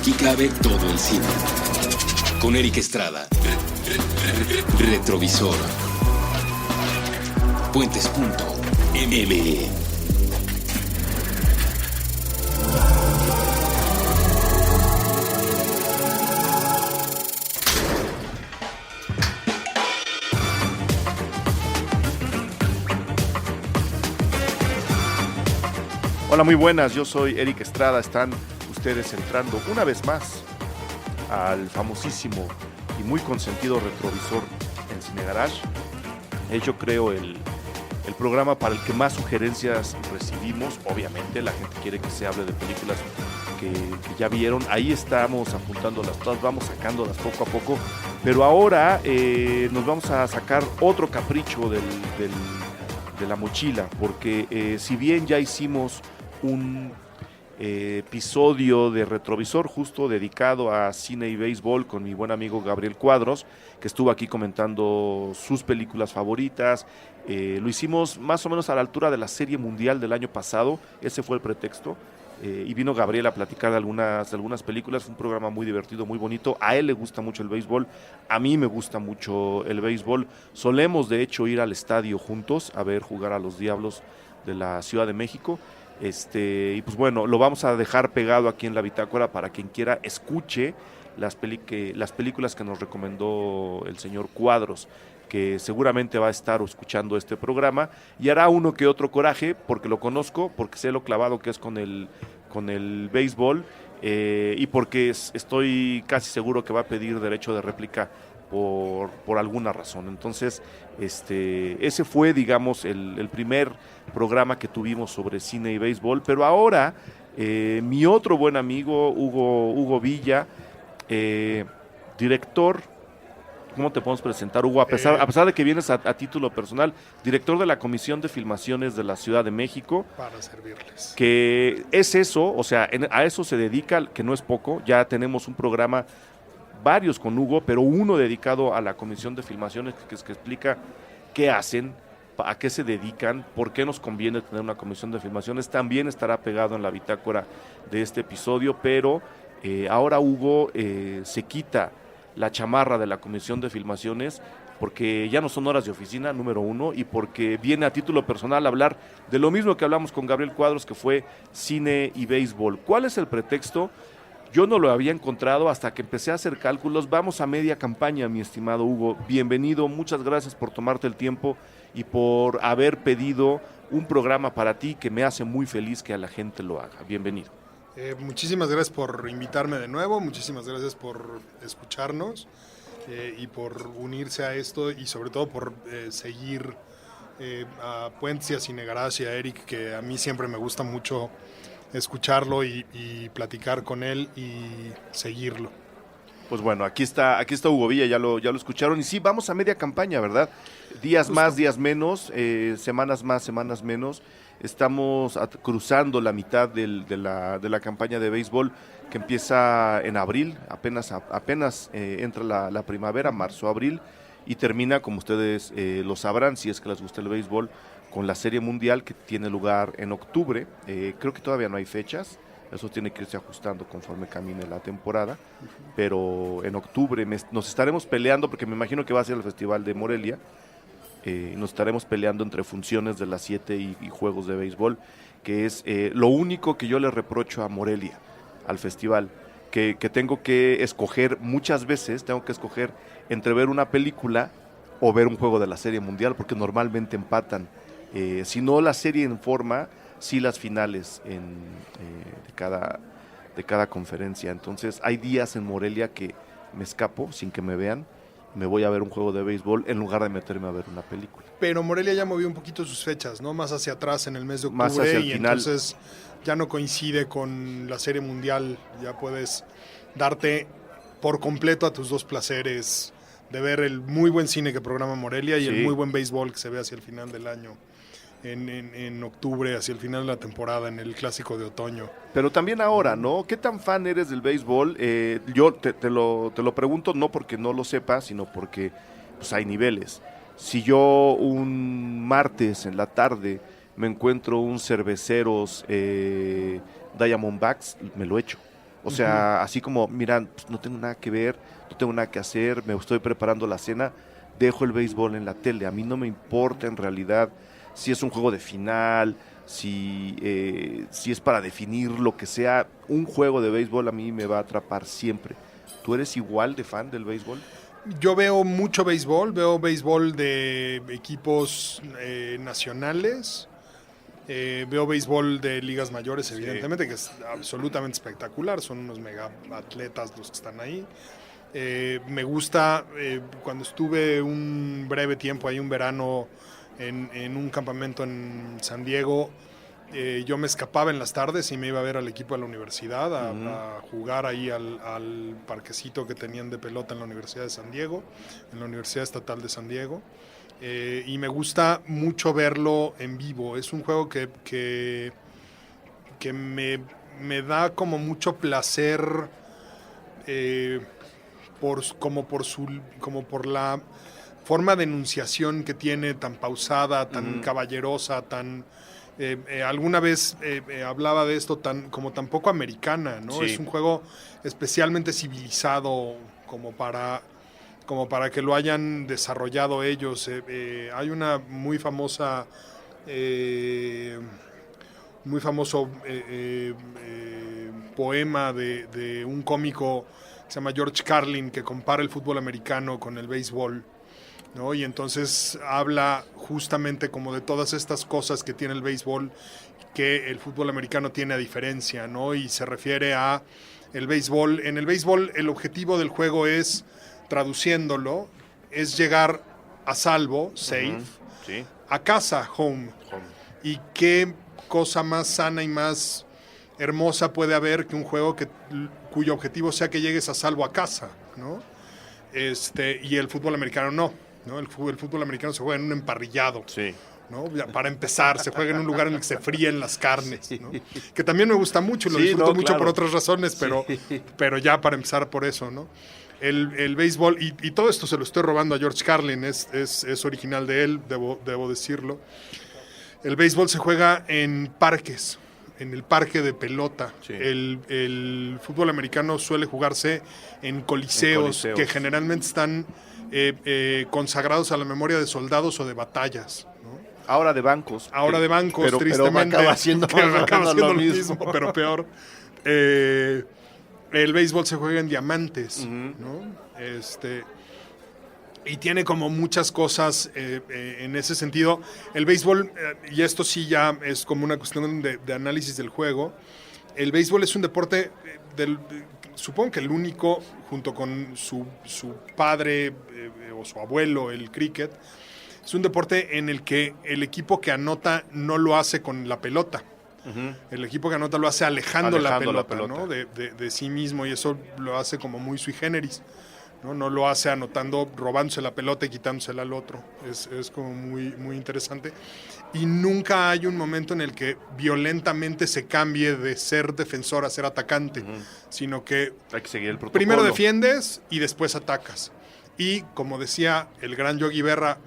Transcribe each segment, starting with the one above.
Aquí cabe todo el cine. Con Eric Estrada. Retrovisor. Puentes.me. Hola, muy buenas, yo soy Eric Estrada, están ustedes entrando una vez más al famosísimo y muy consentido Retrovisor en Cine Garage. Es, yo creo, el programa para el que más sugerencias recibimos. Obviamente la gente quiere que se hable de películas que ya vieron, ahí estamos apuntándolas todas, vamos sacándolas poco a poco, pero ahora nos vamos a sacar otro capricho de la mochila, porque si bien ya hicimos un episodio de Retrovisor justo dedicado a cine y béisbol con mi buen amigo Gabriel Cuadros, que estuvo aquí comentando sus películas favoritas. Lo hicimos más o menos a la altura de la Serie Mundial del año pasado, ese fue el pretexto, y vino Gabriel a platicar de algunas películas. Fue un programa muy divertido, muy bonito. A él le gusta mucho el béisbol, a mí me gusta mucho el béisbol. Solemos de hecho ir al estadio juntos a ver jugar a los Diablos de la Ciudad de México. Y pues bueno, lo vamos a dejar pegado aquí en la bitácora para quien quiera escuche las películas que nos recomendó el señor Cuadros, que seguramente va a estar escuchando este programa y hará uno que otro coraje, porque lo conozco, porque sé lo clavado que es con el béisbol, y porque estoy casi seguro que va a pedir derecho de réplica por alguna razón. Entonces, ese fue, digamos, el primer programa que tuvimos sobre cine y béisbol, pero ahora mi otro buen amigo Hugo Villa, director, ¿cómo te podemos presentar, Hugo? A pesar de que vienes a título personal, director de la Comisión de Filmaciones de la Ciudad de México. Para servirles. Que es eso, o sea, a eso se dedica, que no es poco. Ya tenemos un programa, varios con Hugo, pero uno dedicado a la Comisión de Filmaciones, que explica qué hacen, a qué se dedican, por qué nos conviene tener una comisión de filmaciones. También estará pegado en la bitácora de este episodio, pero ahora Hugo se quita la chamarra de la comisión de filmaciones, porque ya no son horas de oficina, número uno, y porque viene a título personal a hablar de lo mismo que hablamos con Gabriel Cuadros, que fue cine y béisbol. ¿Cuál es el pretexto? Yo no lo había encontrado hasta que empecé a hacer cálculos. Vamos a media campaña, mi estimado Hugo. Bienvenido, muchas gracias por tomarte el tiempo y por haber pedido un programa para ti que me hace muy feliz que a la gente lo haga. Bienvenido. Muchísimas gracias por invitarme de nuevo, muchísimas gracias por escucharnos y por unirse a esto, y sobre todo por seguir a Puentes y a Cine Garage y a Eric, que a mí siempre me gusta mucho escucharlo y platicar con él y seguirlo. Pues bueno, aquí está Hugo Villa, ya lo escucharon, y sí, vamos a media campaña, ¿verdad? Días Justo. Más, días menos, semanas más, semanas menos. Estamos cruzando la mitad de la campaña de béisbol, que empieza en abril, apenas entra la primavera, marzo, abril, y termina, como ustedes lo sabrán, si es que les gusta el béisbol, con la Serie Mundial, que tiene lugar en octubre. Creo que todavía no hay fechas, eso tiene que irse ajustando conforme camine la temporada, pero en octubre nos estaremos peleando, porque me imagino que va a ser el Festival de Morelia. Nos estaremos peleando entre funciones de las 7 y juegos de béisbol, que es lo único que yo le reprocho a Morelia, al festival, que tengo que escoger muchas veces, entre ver una película o ver un juego de la Serie Mundial, porque normalmente empatan. Si no la serie en forma, sí las finales de cada conferencia. Entonces hay días en Morelia que me escapo sin que me vean, me voy a ver un juego de béisbol en lugar de meterme a ver una película. Pero Morelia ya movió un poquito sus fechas, ¿no? Más hacia atrás en el mes de octubre, más hacia el y final. Entonces ya no coincide con la Serie Mundial, ya puedes darte por completo a tus dos placeres de ver el muy buen cine que programa Morelia y Sí. el muy buen béisbol que se ve hacia el final del año. En octubre, hacia el final de la temporada, en el clásico de otoño. Pero también ahora, ¿no? ¿Qué tan fan eres del béisbol? Yo te lo pregunto no porque no lo sepa, sino porque pues, hay niveles. Si yo un martes en la tarde me encuentro un Cerveceros Diamondbacks, me lo echo. O sea, así como, mira, pues, no tengo nada que ver, no tengo nada que hacer, me estoy preparando la cena, dejo el béisbol en la tele. A mí no me importa en realidad si es un juego de final, si es para definir lo que sea. Un juego de béisbol a mí me va a atrapar siempre. ¿Tú eres igual de fan del béisbol? Yo veo mucho béisbol, veo béisbol de equipos nacionales, veo béisbol de ligas mayores, evidentemente, que es absolutamente espectacular, son unos mega atletas los que están ahí. Me gusta, cuando estuve un breve tiempo ahí, un verano, en un campamento en San Diego, yo me escapaba en las tardes y me iba a ver al equipo de la universidad a jugar ahí al parquecito que tenían de pelota en la Universidad de San Diego, en la Universidad Estatal de San Diego. Y me gusta mucho verlo en vivo. Es un juego que me da como mucho placer, como por la forma de enunciación que tiene, tan pausada, tan caballerosa, tan... alguna vez hablaba de esto tan poco americana, ¿no? Sí. Es un juego especialmente civilizado como para que lo hayan desarrollado ellos. Hay una muy famoso poema de un cómico que se llama George Carlin, que compara el fútbol americano con el béisbol, ¿no? Y entonces habla justamente como de todas estas cosas que tiene el béisbol que el fútbol americano tiene a diferencia, ¿no? Y se refiere a el béisbol. En el béisbol el objetivo del juego es, traduciéndolo, es llegar a salvo, safe, Sí. a casa, home. Y qué cosa más sana y más hermosa puede haber que un juego cuyo objetivo sea que llegues a salvo a casa, ¿no? Y el fútbol americano no, el fútbol americano se juega en un emparrillado. Sí. ¿No? Ya, para empezar, se juega en un lugar en el que se fríen las carnes, ¿no? Que también me gusta mucho, lo disfruto mucho claro. por otras razones, pero ya para empezar por eso, ¿no? El béisbol, y todo esto se lo estoy robando a George Carlin, es original de él, debo decirlo. El béisbol se juega en parques, en el parque de pelota. Sí. El fútbol americano suele jugarse en coliseos, que generalmente están consagrados a la memoria de soldados o de batallas, ¿no? Ahora de bancos. Tristemente. Pero acaba siendo lo mismo, pero peor. El béisbol se juega en diamantes, ¿no? Y tiene como muchas cosas en ese sentido. El béisbol, y esto sí ya es como una cuestión de análisis del juego, el béisbol es un deporte, supongo que el único, junto con su padre o su abuelo, el cricket, es un deporte en el que el equipo que anota no lo hace con la pelota. El equipo que anota lo hace alejando la pelota. ¿No? de sí mismo, y eso lo hace como muy sui generis. No lo hace anotando, robándose la pelota y quitándosela al otro. Es como muy, muy interesante. Y nunca hay un momento en el que violentamente se cambie de ser defensor a ser atacante, sino que hay que seguir el protocolo. Primero defiendes y después atacas. Y como decía el gran Yogi Berra,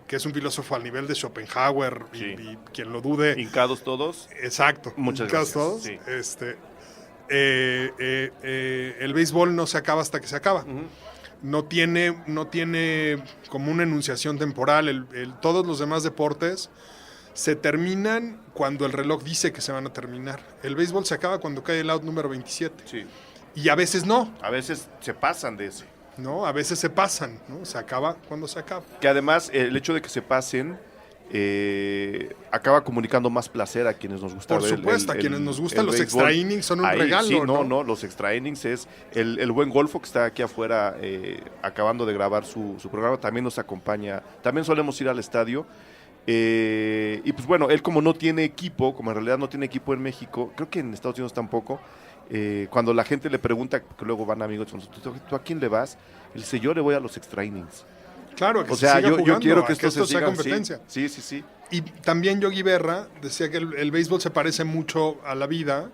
que es un filósofo al nivel de Schopenhauer, y quien lo dude... ¿Hincados todos? Exacto. Muchas hincados gracias. todos. Sí. El béisbol no se acaba hasta que se acaba. No tiene como una enunciación temporal. Todos los demás deportes se terminan cuando el reloj dice que se van a terminar. El béisbol se acaba cuando cae el out número 27. Sí. Y a veces no. A veces se pasan de ese. No, a veces se pasan, ¿no? Se acaba cuando se acaba. Que además el hecho de que se pasen acaba comunicando más placer a quienes nos gusta ver. Por supuesto, a quienes nos gustan los extra innings son un regalo. Sí, no, los extra innings es el buen Golfo que está aquí afuera acabando de grabar su programa, también nos acompaña, también solemos ir al estadio. Y pues bueno, él como no tiene equipo, como en realidad no tiene equipo en México, creo que en Estados Unidos tampoco, cuando la gente le pregunta, que luego van amigos, ¿tú a quién le vas? Él dice, yo le voy a los extra innings. Claro, que o sea, yo quiero que esto sea siga, competencia. Sí. Y también Yogi Berra decía que el béisbol se parece mucho a la vida,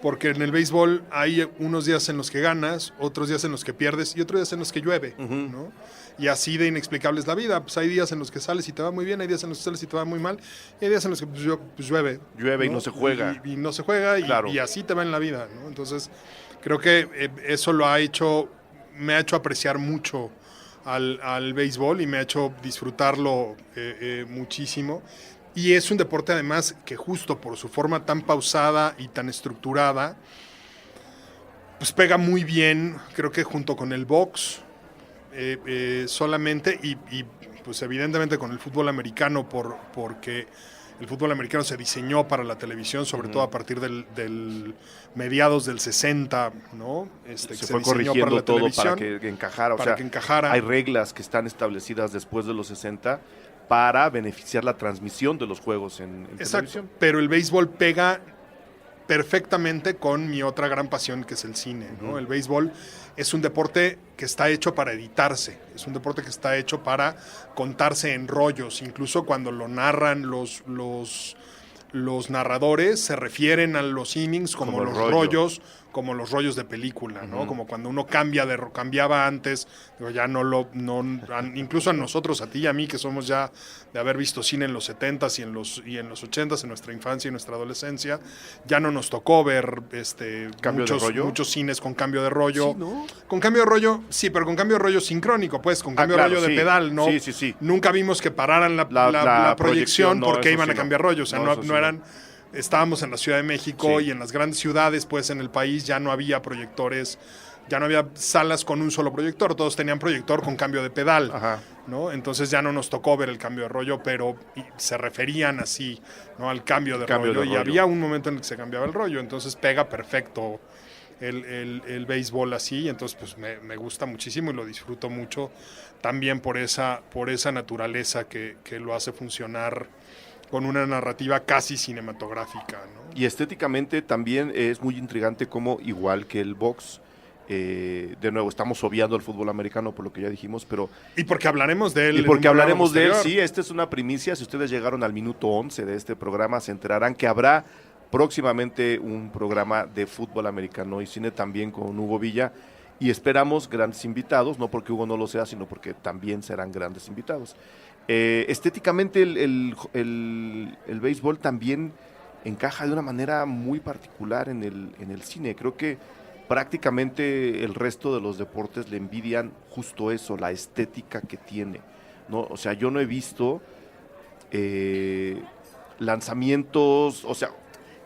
porque en el béisbol hay unos días en los que ganas, otros días en los que pierdes y otros días en los que llueve, ¿no? Y así de inexplicable es la vida. Pues hay días en los que sales y te va muy bien, hay días en los que sales y te va muy mal, y hay días en los que pues, llueve. Llueve, ¿no? Y no se juega. Y no se juega, claro. y así te va en la vida, ¿no? Entonces, creo que eso me ha hecho apreciar mucho al béisbol y me ha hecho disfrutarlo muchísimo. Y es un deporte además que justo por su forma tan pausada y tan estructurada, pues pega muy bien, creo que junto con el box, solamente, y pues evidentemente con el fútbol americano, porque el fútbol americano se diseñó para la televisión, sobre todo a partir del mediados del 60, ¿no? Se fue corrigiendo todo para que encajara. Para que encajara. Hay reglas que están establecidas después de los 60 para beneficiar la transmisión de los juegos en televisión. Pero el béisbol pega perfectamente con mi otra gran pasión, que es el cine, ¿no? El béisbol es un deporte que está hecho para editarse, es un deporte que está hecho para contarse en rollos, incluso cuando lo narran los narradores se refieren a los innings como los rollos, como los rollos de película, ¿no? Como cuando uno cambiaba antes, digo, ya incluso a nosotros, a ti y a mí, que somos ya de haber visto cine en los 70s y en los 80s, en nuestra infancia y nuestra adolescencia, ya no nos tocó ver muchos cines con cambio de rollo. Sí, ¿no? Con cambio de rollo, sí, pero con cambio de rollo sincrónico, pues, con cambio de rollo de pedal, ¿no? Sí. Nunca vimos que pararan la proyección porque iban a cambiar rollo, o sea, no eran... Estábamos en la Ciudad de México y en las grandes ciudades, pues en el país ya no había proyectores, ya no había salas con un solo proyector, todos tenían proyector con cambio de pedal, ¿no? Entonces ya no nos tocó ver el cambio de rollo, pero se referían así, ¿no? Al cambio de rollo. Y había un momento en el que se cambiaba el rollo, entonces pega perfecto el béisbol así, entonces pues me gusta muchísimo y lo disfruto mucho también por esa naturaleza que lo hace funcionar con una narrativa casi cinematográfica, ¿no? Y estéticamente también es muy intrigante como, igual que el box, de nuevo, estamos obviando el fútbol americano por lo que ya dijimos, pero... Y porque hablaremos de él. Y porque hablaremos de él, sí, esta es una primicia. Si ustedes llegaron al minuto 11 de este programa, se enterarán que habrá próximamente un programa de fútbol americano y cine también con Hugo Villa, y esperamos grandes invitados, no porque Hugo no lo sea, sino porque también serán grandes invitados. Estéticamente el béisbol también encaja de una manera muy particular en el cine. Creo que prácticamente el resto de los deportes le envidian justo eso, la estética que tiene, ¿no? O sea, yo no he visto lanzamientos, o sea,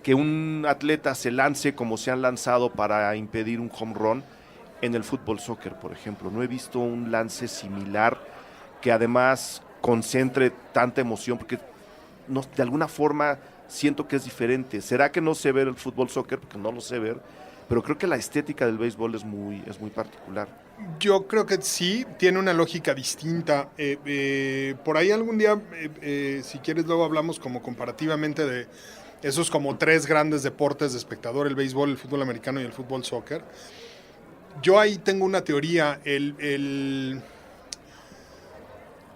que un atleta se lance como se han lanzado para impedir un home run en el fútbol soccer, por ejemplo. No he visto un lance similar que además concentre tanta emoción, porque de alguna forma siento que es diferente. ¿Será que no sé ver el fútbol soccer? Porque no lo sé ver, pero creo que la estética del béisbol es muy particular. Yo creo que sí, tiene una lógica distinta. Por ahí algún día, si quieres, luego hablamos como comparativamente de esos como tres grandes deportes de espectador, el béisbol, el fútbol americano y el fútbol soccer. Yo ahí tengo una teoría,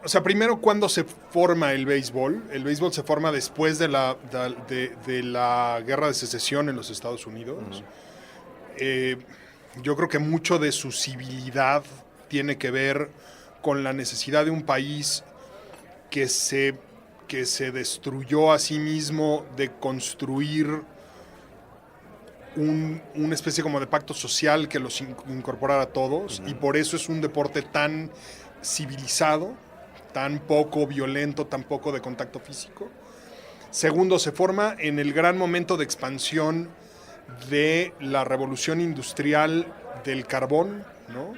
o sea, primero, ¿cuándo se forma el béisbol? El béisbol se forma después de la Guerra de Secesión en los Estados Unidos. Yo creo que mucho de su civilidad tiene que ver con la necesidad de un país que se destruyó a sí mismo de construir una especie como de pacto social que los incorporara a todos, y por eso es un deporte tan civilizado, tan poco violento, tan poco de contacto físico. Segundo, se forma en el gran momento de expansión de la revolución industrial del carbón, ¿no?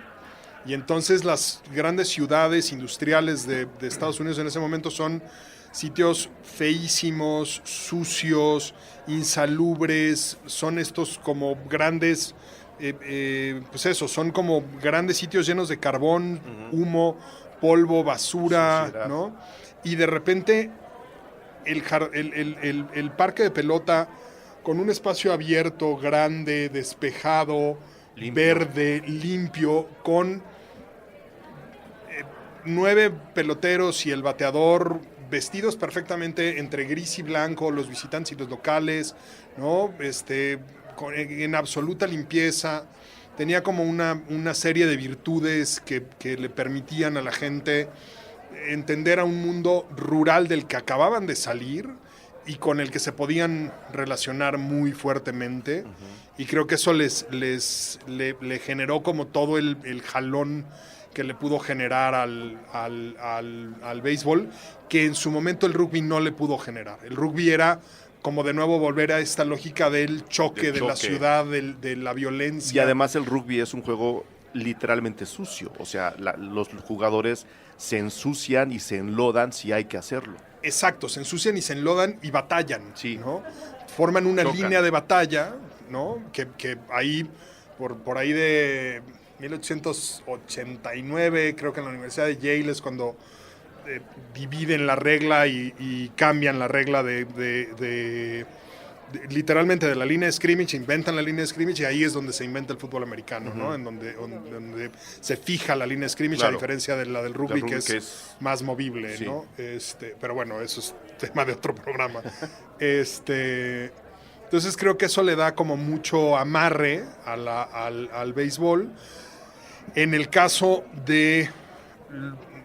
Y entonces las grandes ciudades industriales de Estados Unidos en ese momento son sitios feísimos, sucios, insalubres, son estos como grandes, pues eso, son como grandes sitios llenos de carbón, humo, polvo, basura, ¿no? Y de repente el parque de pelota con un espacio abierto, grande, despejado, verde, limpio, con 9 peloteros y el bateador vestidos perfectamente entre gris y blanco, los visitantes y los locales, ¿no? en absoluta limpieza. Tenía como una serie de virtudes que le permitían a la gente entender a un mundo rural del que acababan de salir y con el que se podían relacionar muy fuertemente. Y creo que eso le generó como todo el jalón que le pudo generar al béisbol, que en su momento el rugby no le pudo generar. El rugby era como de nuevo volver a esta lógica del choque de la ciudad, de la violencia. Y además el rugby es un juego literalmente sucio, o sea, los jugadores se ensucian y se enlodan si hay que hacerlo. Exacto, se ensucian y se enlodan y batallan, sí. ¿no? Forman una línea de batalla, ¿no? Que ahí, por ahí de 1889, creo que en la Universidad de Yale es cuando dividen la regla y cambian la regla literalmente de la línea de scrimmage, inventan la línea de scrimmage y ahí es donde se inventa el fútbol americano, ¿no? En donde se fija la línea de scrimmage, a diferencia de la del rugby, que es más movible, ¿no? Pero bueno, eso es tema de otro programa. Entonces creo que eso le da como mucho amarre al béisbol. En el caso de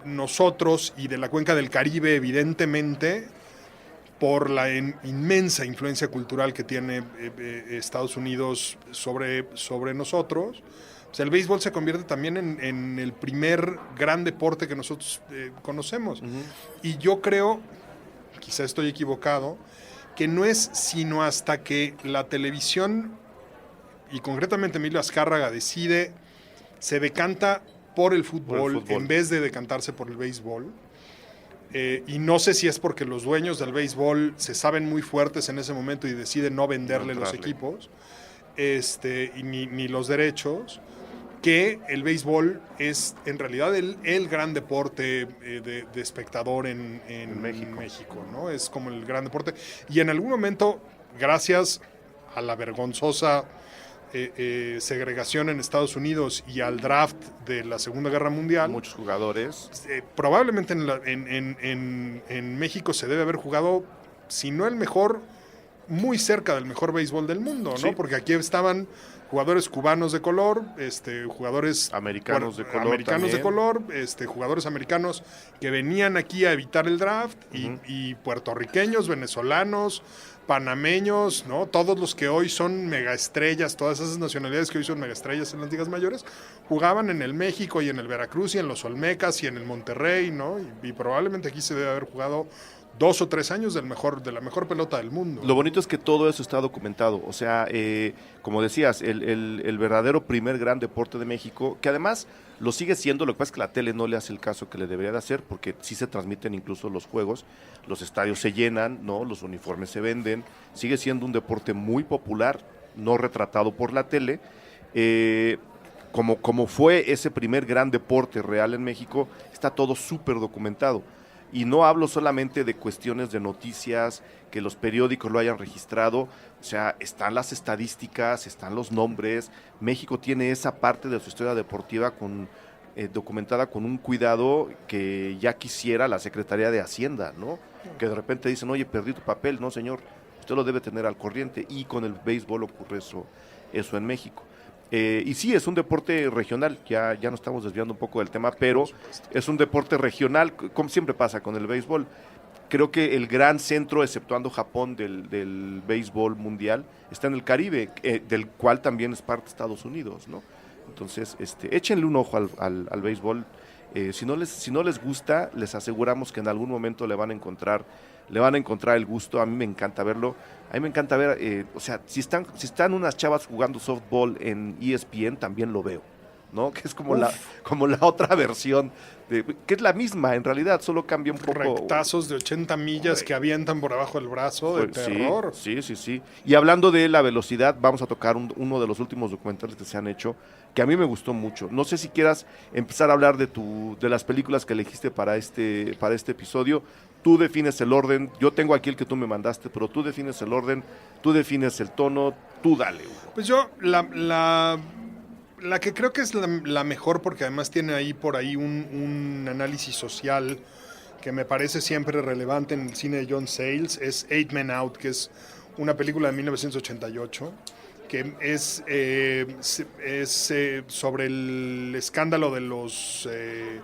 nosotros y de la cuenca del Caribe, evidentemente, por la inmensa influencia cultural que tiene Estados Unidos sobre nosotros, pues el béisbol se convierte también en el primer gran deporte que nosotros conocemos. Y yo creo, quizá estoy equivocado, que no es sino hasta que la televisión, y concretamente Emilio Azcárraga, se decanta por el fútbol en vez de decantarse por el béisbol. Y no sé si es porque los dueños del béisbol se saben muy fuertes en ese momento y deciden no venderle los equipos ni los derechos, que el béisbol es en realidad el gran deporte de espectador en México, ¿no? Es como el gran deporte. Y en algún momento, gracias a la vergonzosa segregación en Estados Unidos y al draft de la Segunda Guerra Mundial, muchos jugadores, probablemente en México se debe haber jugado, si no el mejor, muy cerca del mejor béisbol del mundo, ¿no? Sí. Porque aquí estaban jugadores cubanos de color, jugadores americanos de color, jugadores americanos que venían aquí a evitar el draft, y puertorriqueños, venezolanos, panameños, ¿no? Todos los que hoy son megaestrellas, todas esas nacionalidades que hoy son megaestrellas en las ligas mayores, jugaban en el México y en el Veracruz y en los Olmecas y en el Monterrey, ¿no? Y probablemente aquí se debe haber jugado 2 o 3 años de la mejor pelota del mundo. Lo bonito es que todo eso está documentado, o sea, como decías, el verdadero primer gran deporte de México, que además lo sigue siendo. Lo que pasa es que la tele no le hace el caso que le debería de hacer, porque sí se transmiten incluso los juegos, los estadios se llenan, ¿no? Los uniformes se venden, sigue siendo un deporte muy popular, no retratado por la tele, como fue ese primer gran deporte real en México, está todo súper documentado. Y no hablo solamente de cuestiones de noticias, que los periódicos lo hayan registrado, o sea, están las estadísticas, están los nombres. México tiene esa parte de su historia deportiva documentada con un cuidado que ya quisiera la Secretaría de Hacienda, ¿no? Que de repente dicen, oye, perdí tu papel. No, señor, usted lo debe tener al corriente, y con el béisbol ocurre eso en México. Y sí, es un deporte regional, ya nos estamos desviando un poco del tema, pero es un deporte regional, como siempre pasa con el béisbol. Creo que el gran centro, exceptuando Japón, del béisbol mundial, está en el Caribe, del cual también es parte Estados Unidos, ¿no? Entonces, échenle un ojo al béisbol. Si no les gusta, les aseguramos que en algún momento le van a encontrar el gusto. A mí me encanta verlo. A mí me encanta ver, o sea, si están unas chavas jugando softball en ESPN, también lo veo, ¿no? Que es como la otra versión, que es la misma en realidad, solo cambia un poco. Rectazos de 80 millas que avientan por abajo del brazo, de terror. Sí. Y hablando de la velocidad, vamos a tocar uno de los últimos documentales que se han hecho, que a mí me gustó mucho. No sé si quieras empezar a hablar de las películas que elegiste para este episodio. Tú defines el orden, yo tengo aquí el que tú me mandaste, pero tú defines el orden, tú defines el tono, tú dale, Hugo. Pues yo, la que creo que es la mejor, porque además tiene por ahí un análisis social que me parece siempre relevante en el cine de John Sayles, es Eight Men Out, que es una película de 1988, que es sobre el escándalo de los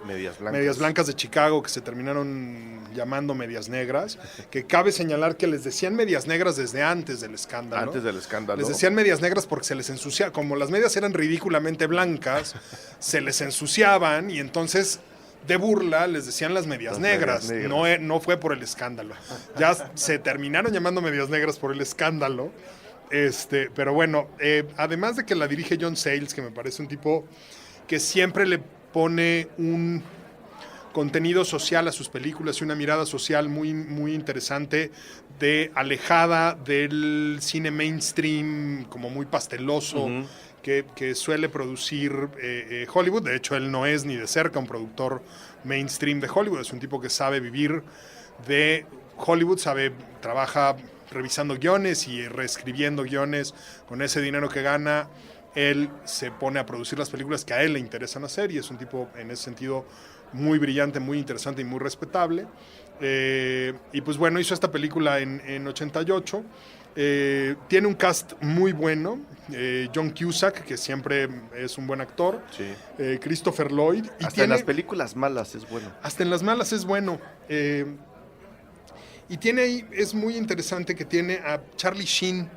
medias blancas de Chicago, que se terminaron llamando medias negras, que cabe señalar que les decían medias negras desde antes del escándalo. Antes del escándalo. Les decían medias negras porque se les ensuciaba, como las medias eran ridículamente blancas, se les ensuciaban y entonces de burla les decían las medias negras. No fue por el escándalo. Ya se terminaron llamando medias negras por el escándalo. Pero bueno, además de que la dirige John Sayles, que me parece un tipo que siempre le pone un contenido social a sus películas y una mirada social muy, muy interesante, alejada del cine mainstream, como muy pasteloso, que suele producir Hollywood. De hecho, él no es ni de cerca un productor mainstream de Hollywood, es un tipo que sabe vivir de Hollywood, trabaja revisando guiones y reescribiendo guiones. Con ese dinero que gana, él se pone a producir las películas que a él le interesan hacer, y es un tipo en ese sentido muy brillante, muy interesante y muy respetable. Y pues bueno, hizo esta película en 88. Tiene un cast muy bueno. John Cusack, que siempre es un buen actor. Sí. Christopher Lloyd. Y hasta en las películas malas es bueno. Hasta en las malas es bueno. Y tiene ahí, es muy interesante que tiene a Charlie Sheen.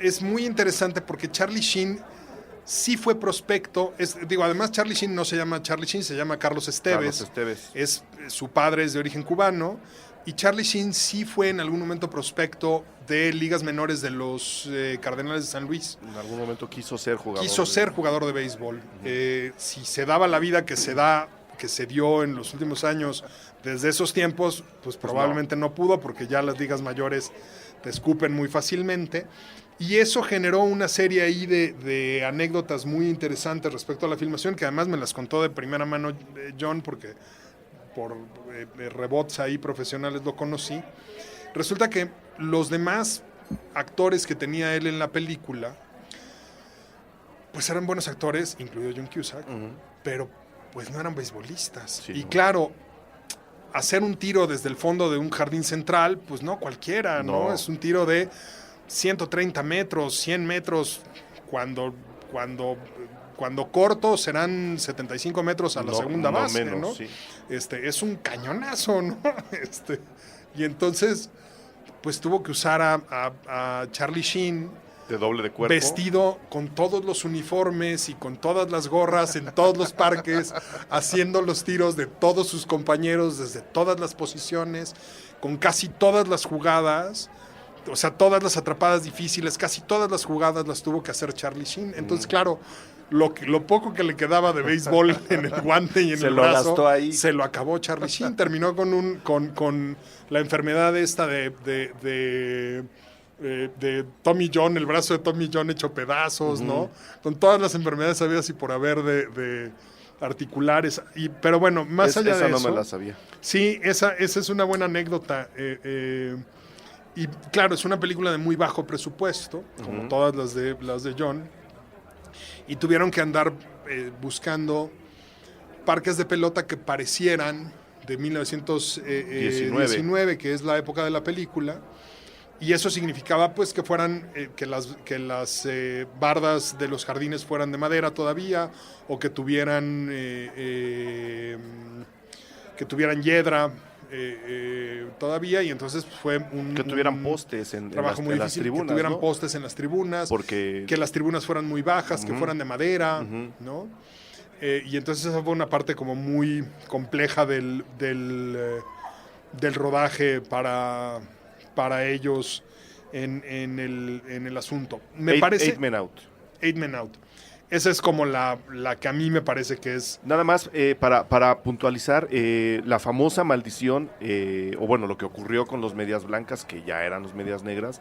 Es muy interesante porque Charlie Sheen sí fue prospecto. Además Charlie Sheen no se llama Charlie Sheen, se llama Carlos Esteves. Su padre es de origen cubano. Y Charlie Sheen sí fue en algún momento prospecto de ligas menores de los Cardenales de San Luis. En algún momento quiso ser jugador. Ser jugador de béisbol. Si se daba la vida que se dio en los últimos años, desde esos tiempos, pues probablemente no pudo, porque ya las ligas mayores te escupen muy fácilmente. Y eso generó una serie ahí de anécdotas muy interesantes respecto a la filmación, que además me las contó de primera mano John, porque por rebotes ahí profesionales lo conocí. Resulta que los demás actores que tenía él en la película, pues eran buenos actores, incluido John Cusack, pero pues no eran beisbolistas. Sí, y no. Claro, hacer un tiro desde el fondo de un jardín central, pues no cualquiera, ¿no? Es un tiro de 130 metros, 100 metros, cuando corto serán 75 metros a la segunda base, menos, ¿no? Sí. Es un cañonazo, ¿no? Y entonces, pues tuvo que usar a Charlie Sheen, de doble de cuerpo, vestido con todos los uniformes y con todas las gorras en todos los parques, haciendo los tiros de todos sus compañeros desde todas las posiciones, con casi todas las jugadas. O sea, todas las atrapadas difíciles, casi todas las jugadas las tuvo que hacer Charlie Sheen. Entonces, claro, lo poco que le quedaba de béisbol en el guante y en el brazo, gastó ahí. Se lo acabó Charlie Sheen. Terminó con la enfermedad esta de Tommy John, el brazo de Tommy John hecho pedazos, ¿no? Con todas las enfermedades habidas y por haber de articulares. Pero bueno, más allá de eso... Esa no me la sabía. Sí, esa es una buena anécdota. Y claro, es una película de muy bajo presupuesto, como todas las de John, y tuvieron que andar buscando parques de pelota que parecieran de 1919, que es la época de la película, y eso significaba pues que fueran que las bardas de los jardines fueran de madera todavía, o que tuvieran hiedra todavía, y entonces fue que tuvieran postes en las tribunas, que tuvieran ¿no? postes en las tribunas, porque que las tribunas fueran muy bajas, que fueran de madera, ¿no? Y entonces esa fue una parte como muy compleja del rodaje para ellos en el asunto. Me parece Eight Men Out. Esa es como la que a mí me parece que es... Nada más para puntualizar, la famosa maldición, o bueno, lo que ocurrió con los medias blancas, que ya eran los medias negras,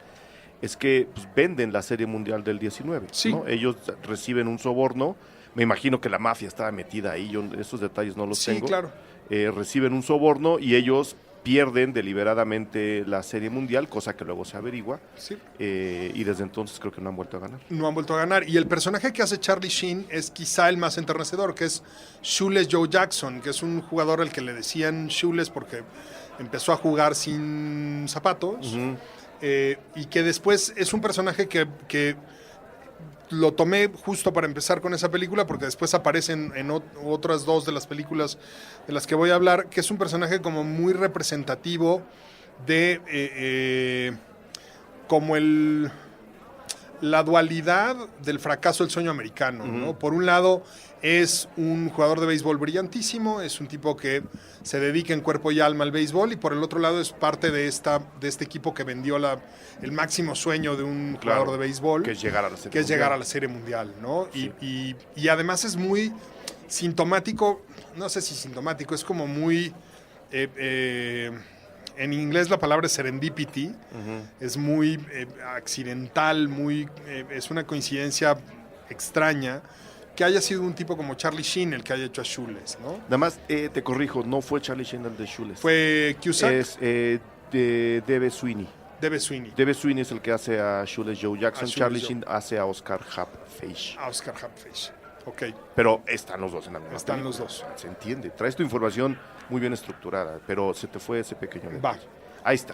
es que pues, venden la Serie Mundial del 19. Sí. ¿no? Ellos reciben un soborno, me imagino que la mafia estaba metida ahí, yo esos detalles no los tengo. Sí, claro. Reciben un soborno y ellos pierden deliberadamente la Serie Mundial, cosa que luego se averigua, sí. Y desde entonces creo que no han vuelto a ganar. No han vuelto a ganar. Y el personaje que hace Charlie Sheen es quizá el más enternecedor, que es Shoeless Joe Jackson, que es un jugador al que le decían Shoeless porque empezó a jugar sin zapatos, y que después es un personaje que lo tomé justo para empezar con esa película, porque después aparecen en otras dos de las películas de las que voy a hablar, que es un personaje como muy representativo de como la dualidad del fracaso del sueño americano, ¿no? Por un lado, es un jugador de béisbol brillantísimo, es un tipo que se dedica en cuerpo y alma al béisbol, y por el otro lado es parte de este equipo que vendió el máximo sueño de un jugador de béisbol, que es llegar a la Serie Mundial. ¿no? Sí. Y además es muy sintomático, no sé si sintomático, es como muy... en inglés la palabra es serendipity, es muy accidental, es una coincidencia extraña que haya sido un tipo como Charlie Sheen el que haya hecho a Shoeless, ¿no? Nada más te corrijo, no fue Charlie Sheen el de Shoeless. Fue Cusack. Es de Debe Sweeney. Debe Sweeney. Debe Sweeney es el que hace a Shoeless Joe Jackson. Charlie Joe. Sheen hace a Oscar Hapfish. A Oscar Hapfish. Ok. Pero están los dos en la misma Están película. los dos. Se entiende. Traes tu información muy bien estructurada, pero se te fue ese pequeño detalle. Va. Ahí está.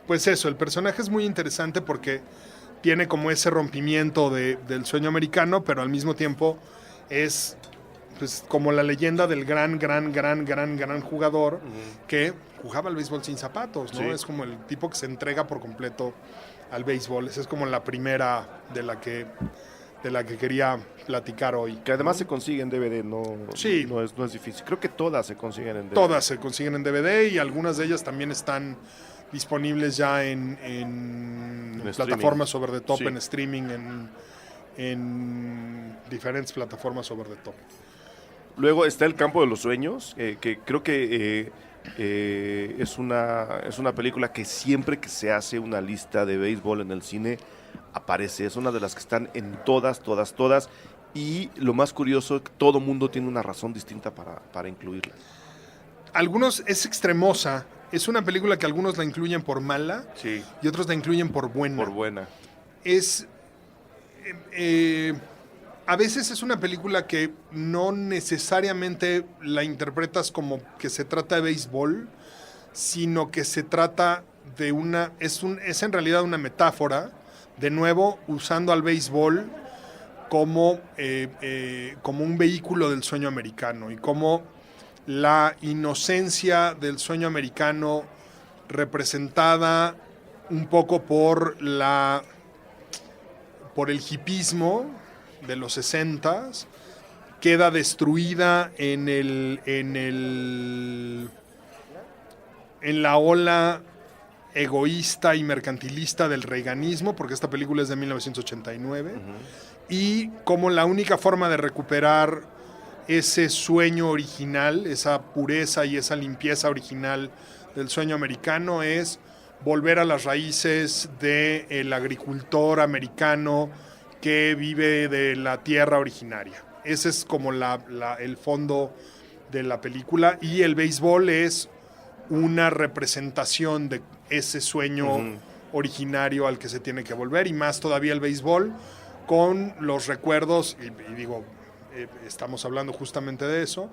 Pues eso, el personaje es muy interesante porque tiene como ese rompimiento del sueño americano, pero al mismo tiempo es pues como la leyenda del gran jugador que jugaba al béisbol sin zapatos, ¿no? Sí. Es como el tipo que se entrega por completo al béisbol. Esa es como la primera de la que quería platicar hoy. Que además se consigue en DVD, Sí. no es difícil. Creo que todas se consiguen en DVD. Todas se consiguen en DVD y algunas de ellas también están disponibles ya en plataformas over the top, Sí. en streaming, en diferentes plataformas over the top. Luego está El campo de los sueños, que creo que es una película que siempre que se hace una lista de béisbol en el cine aparece. Es una de las que están en todas. Y lo más curioso, todo mundo tiene una razón distinta para incluirla. Algunos es extremosa. Es una película que algunos la incluyen por mala Sí. y otros la incluyen por buena. Por buena. Es a veces es una película que no necesariamente la interpretas como que se trata de béisbol, sino que se trata de es en realidad una metáfora, de nuevo usando al béisbol como un vehículo del sueño americano y como la inocencia del sueño americano representada un poco por el hipismo de los 60s queda destruida en la ola egoísta y mercantilista del reaganismo, porque esta película es de 1989, y como la única forma de recuperar ese sueño original, esa pureza y esa limpieza original del sueño americano es volver a las raíces del agricultor americano que vive de la tierra originaria. Ese es como el fondo de la película, y el béisbol es una representación de ese sueño originario al que se tiene que volver, y más todavía el béisbol con los recuerdos, y digo, estamos hablando justamente de eso,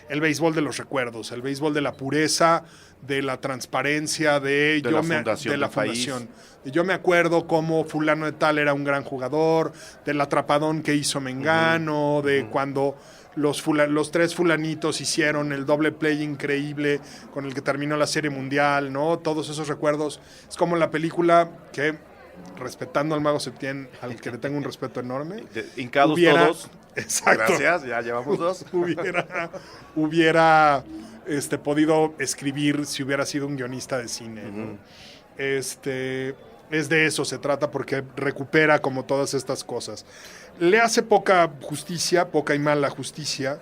el béisbol de los recuerdos, el béisbol de la pureza, de la transparencia, de la fundación. Yo me acuerdo cómo fulano de tal era un gran jugador, del atrapadón que hizo Mengano, de cuando los tres fulanitos hicieron el doble play increíble con el que terminó la Serie Mundial, ¿no? Todos esos recuerdos. Es como la película que, respetando al Mago Septién, al que le tengo un respeto enorme, Hincados todos. Exacto. Gracias, ya llevamos dos. hubiera podido escribir si hubiera sido un guionista de cine, ¿no? Es de eso se trata, porque recupera como todas estas cosas. Le hace poca y mala justicia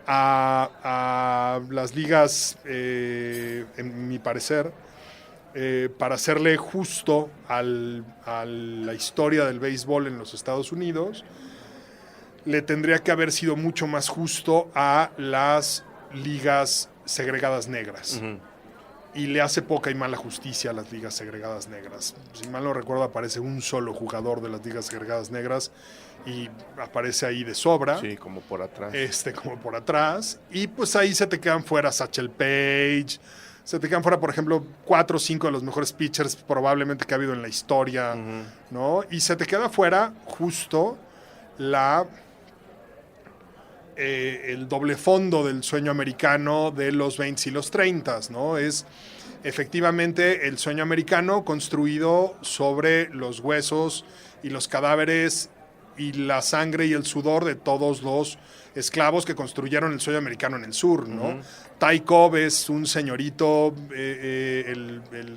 a las ligas, en mi parecer, para hacerle justo a la historia del béisbol en los Estados Unidos. Le tendría que haber sido mucho más justo a las ligas segregadas negras. Y le hace poca y mala justicia a las ligas segregadas negras. Si mal no recuerdo, aparece un solo jugador de las ligas segregadas negras y aparece ahí de sobra. Sí, como por atrás. Como por atrás. Y pues ahí se te quedan fuera Satchel Paige. Se te quedan fuera, por ejemplo, 4 o 5 de los mejores pitchers probablemente que ha habido en la historia, ¿no? Y se te queda fuera justo el doble fondo del sueño americano de los 20 y los 30, ¿no? Es efectivamente el sueño americano construido sobre los huesos y los cadáveres y la sangre y el sudor de todos los esclavos que construyeron el sueño americano en el sur, ¿no? Uh-huh. Ty Cobb es un señorito,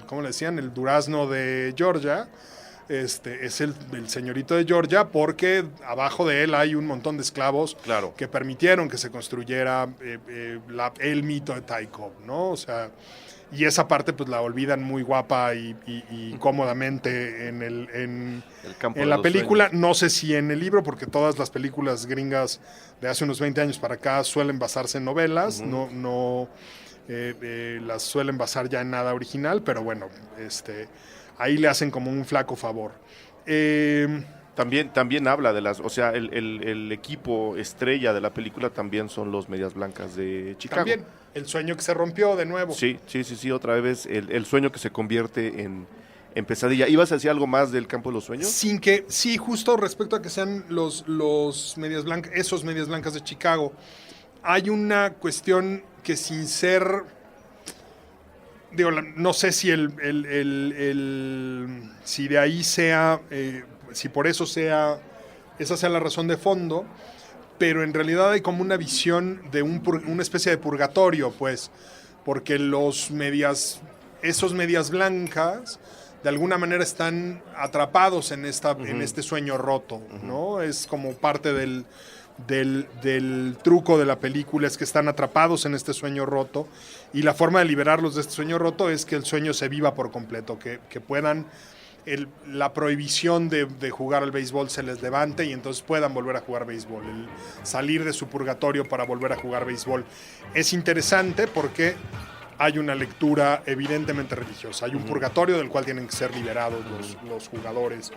¿cómo le decían? El durazno de Georgia. Es el señorito de Georgia porque abajo de él hay un montón de esclavos que permitieron que se construyera el mito de Ty Cobb, ¿no? O sea, y esa parte pues la olvidan muy guapa y cómodamente en la película. Sueños. No sé si en el libro, porque todas las películas gringas de hace unos 20 años para acá suelen basarse en novelas, uh-huh. no las suelen basar ya en nada original, pero bueno, ahí le hacen como un flaco favor. También habla de las, o sea, el equipo estrella de la película también son los Medias Blancas de Chicago. También, el sueño que se rompió de nuevo. Sí, otra vez el sueño que se convierte en pesadilla. ¿Ibas a decir algo más del campo de los sueños? Sí, justo respecto a que sean los Medias Blancas, esos Medias Blancas de Chicago, hay una cuestión que sin ser... Digo, no sé si si de ahí sea, si por eso sea, esa sea la razón de fondo, pero en realidad hay como una visión de una especie de purgatorio, pues, porque esos medias blancas de alguna manera están atrapados en este sueño roto, ¿no? Es como parte del truco de la película, es que están atrapados en este sueño roto y la forma de liberarlos de este sueño roto es que el sueño se viva por completo, que puedan, la prohibición de jugar al béisbol se les levante y entonces puedan volver a jugar béisbol, el salir de su purgatorio para volver a jugar béisbol. Es interesante porque hay una lectura evidentemente religiosa, hay un purgatorio del cual tienen que ser liberados los jugadores,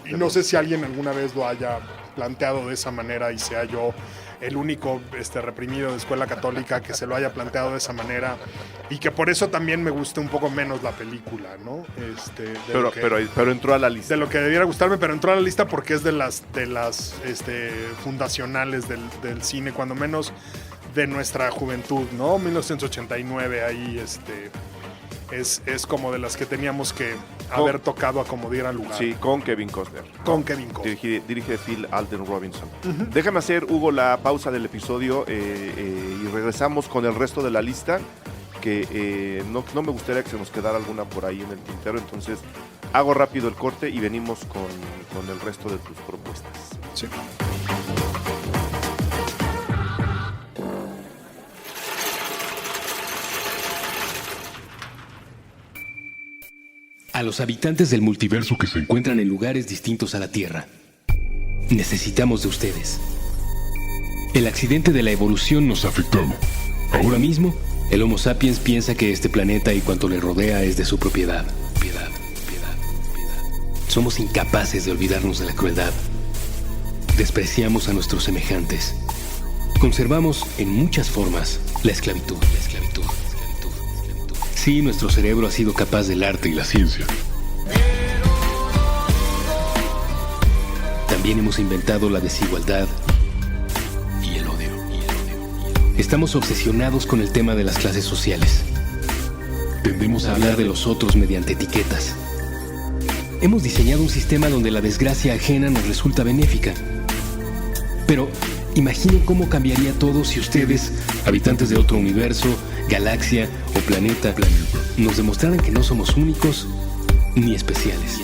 y no sé si alguien alguna vez lo haya planteado de esa manera y sea yo el único reprimido de escuela católica que se lo haya planteado de esa manera y que por eso también me guste un poco menos la película, ¿no? Pero entró a la lista. De lo que debiera gustarme, pero entró a la lista porque es de las fundacionales del cine, cuando menos de nuestra juventud, ¿no? 1989 ahí es como de las que teníamos que haber tocado a como diera lugar. Sí, con Kevin Costner. Dirige Phil Alden Robinson. Uh-huh. Déjame hacer, Hugo, la pausa del episodio y regresamos con el resto de la lista, que no me gustaría que se nos quedara alguna por ahí en el tintero, entonces hago rápido el corte y venimos con el resto de tus propuestas. Sí. A los habitantes del multiverso que se encuentran en lugares distintos a la Tierra, necesitamos de ustedes. El accidente de la evolución nos ha afectado. Ahora mismo, el Homo sapiens piensa que este planeta y cuanto le rodea es de su propiedad. Piedad. Somos incapaces de olvidarnos de la crueldad. Despreciamos a nuestros semejantes. Conservamos en muchas formas la esclavitud. Sí, nuestro cerebro ha sido capaz del arte y la ciencia. También hemos inventado la desigualdad y el odio. Estamos obsesionados con el tema de las clases sociales. Tendemos a hablar de los otros mediante etiquetas. Hemos diseñado un sistema donde la desgracia ajena nos resulta benéfica. Pero imaginen cómo cambiaría todo si ustedes, habitantes de otro universo, galaxia o planeta, nos demostraran que no somos únicos ni especiales.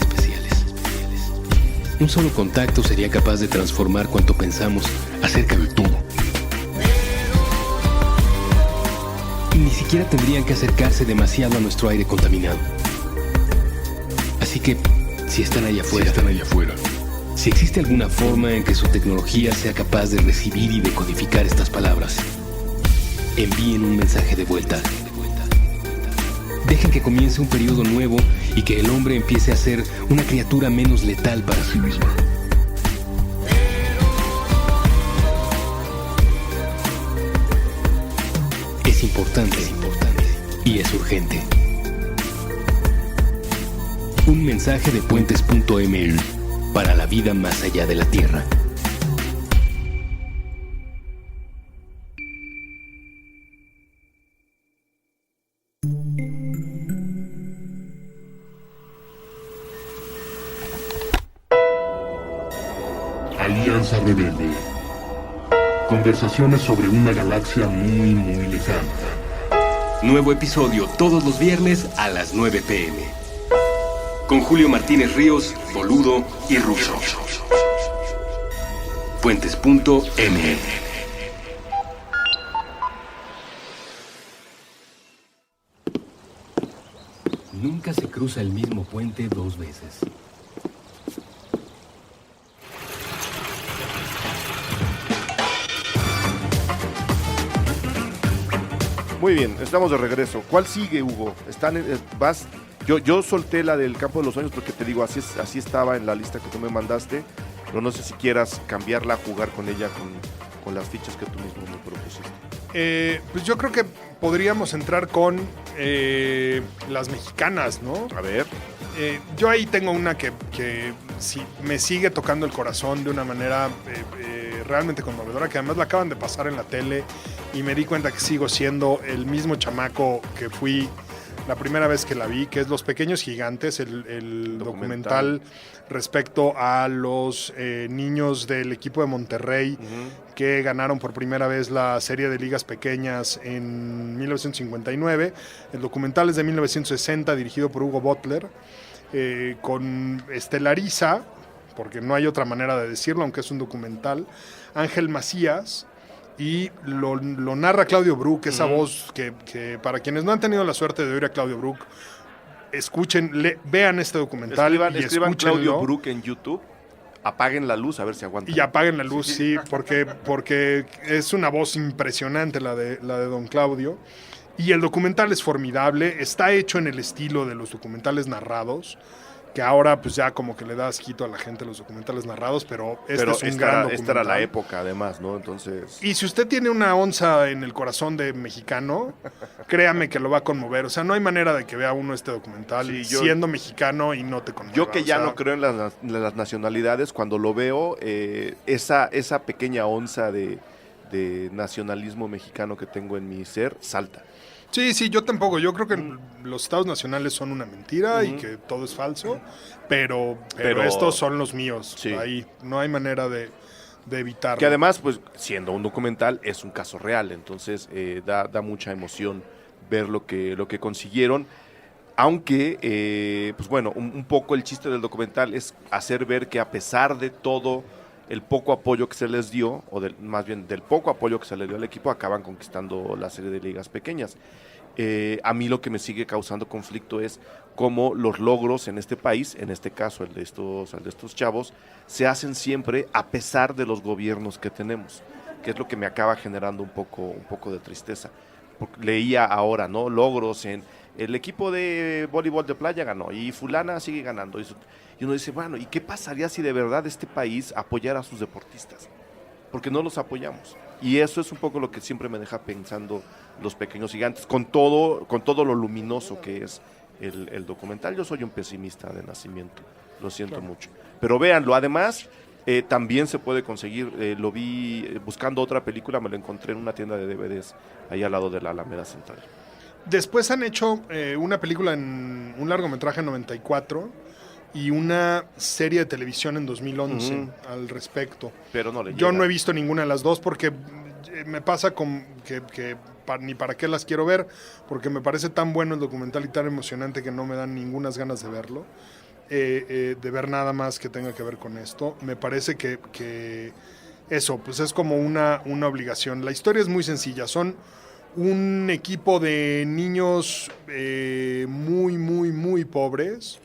Un solo contacto sería capaz de transformar cuanto pensamos acerca de todo. Ni siquiera tendrían que acercarse demasiado a nuestro aire contaminado. Así que, si están allá afuera, si existe alguna forma en que su tecnología sea capaz de recibir y decodificar estas palabras, envíen un mensaje de vuelta. Dejen que comience un periodo nuevo y que el hombre empiece a ser una criatura menos letal para sí misma. Es importante y es urgente. Un mensaje de puentes.ml. para la vida más allá de la Tierra. Alianza Rebelde. Conversaciones sobre una galaxia muy, muy lejana. Nuevo episodio todos los viernes a las 9 p.m. Con Julio Martínez Ríos, Boludo y Russo. Fuentes.ml. Nunca se cruza el mismo puente dos veces. Muy bien, estamos de regreso. ¿Cuál sigue, Hugo? Yo solté la del Campo de los Sueños porque te digo, así estaba en la lista que tú me mandaste, pero no sé si quieras cambiarla, jugar con ella, con las fichas que tú mismo me propusiste. Pues yo creo que podríamos entrar con las mexicanas, ¿no? A ver. Yo ahí tengo una que sí, me sigue tocando el corazón de una manera realmente conmovedora, que además la acaban de pasar en la tele y me di cuenta que sigo siendo el mismo chamaco que fui la primera vez que la vi, que es Los Pequeños Gigantes, el documental respecto a los niños del equipo de Monterrey que ganaron por primera vez la serie de ligas pequeñas en 1959. El documental es de 1960, dirigido por Hugo Butler, con estelariza, porque no hay otra manera de decirlo, aunque es un documental, Ángel Macías, y lo narra Claudio Brook, esa voz que para quienes no han tenido la suerte de oír a Claudio Brook, vean este documental. Escriban Claudio Brook en YouTube, apaguen la luz a ver si aguantan. Y apaguen la luz, sí, porque es una voz impresionante la de don Claudio. Y el documental es formidable, está hecho en el estilo de los documentales narrados, que ahora pues ya como que le da asquito a la gente los documentales narrados, pero es un gran documental. Esta era la época además, ¿no? Entonces... Y si usted tiene una onza en el corazón de mexicano, créame que lo va a conmover. O sea, no hay manera de que vea uno este documental siendo mexicano y no te conmueva. Yo que ya no creo en las nacionalidades, cuando lo veo, esa pequeña onza de nacionalismo mexicano que tengo en mi ser, salta. Sí, yo tampoco. Yo creo que los estados nacionales son una mentira y que todo es falso, pero estos son los míos. Sí. Ahí no hay manera de evitarlo. Que además, pues, siendo un documental, es un caso real. Entonces, da mucha emoción ver lo que consiguieron. Aunque, pues bueno, un poco el chiste del documental es hacer ver que a pesar de todo el poco apoyo que se les dio, más bien del poco apoyo que se le dio al equipo, acaban conquistando la serie de ligas pequeñas. A mí lo que me sigue causando conflicto es cómo los logros en este país, en este caso el de estos chavos, se hacen siempre a pesar de los gobiernos que tenemos, que es lo que me acaba generando un poco de tristeza. Porque leía ahora, ¿no? Logros en el equipo de voleibol de playa ganó y fulana sigue ganando. Y uno dice, bueno, ¿y qué pasaría si de verdad este país apoyara a sus deportistas? Porque no los apoyamos. Y eso es un poco lo que siempre me deja pensando Los Pequeños Gigantes, con todo lo luminoso que es el documental. Yo soy un pesimista de nacimiento, lo siento mucho. Pero véanlo, además, también se puede conseguir, lo vi buscando otra película, me lo encontré en una tienda de DVDs, ahí al lado de la Alameda Central. Después han hecho una película en un largometraje en 94 y una serie de televisión en 2011 al respecto. Pero no le Yo llega. no he visto ninguna de las dos porque me pasa con que ni para qué las quiero ver, porque me parece tan bueno el documental y tan emocionante que no me dan ningunas ganas de verlo, de ver nada más que tenga que ver con esto. Me parece que eso, pues es como una obligación. La historia es muy sencilla, son un equipo de niños muy, muy, muy pobres.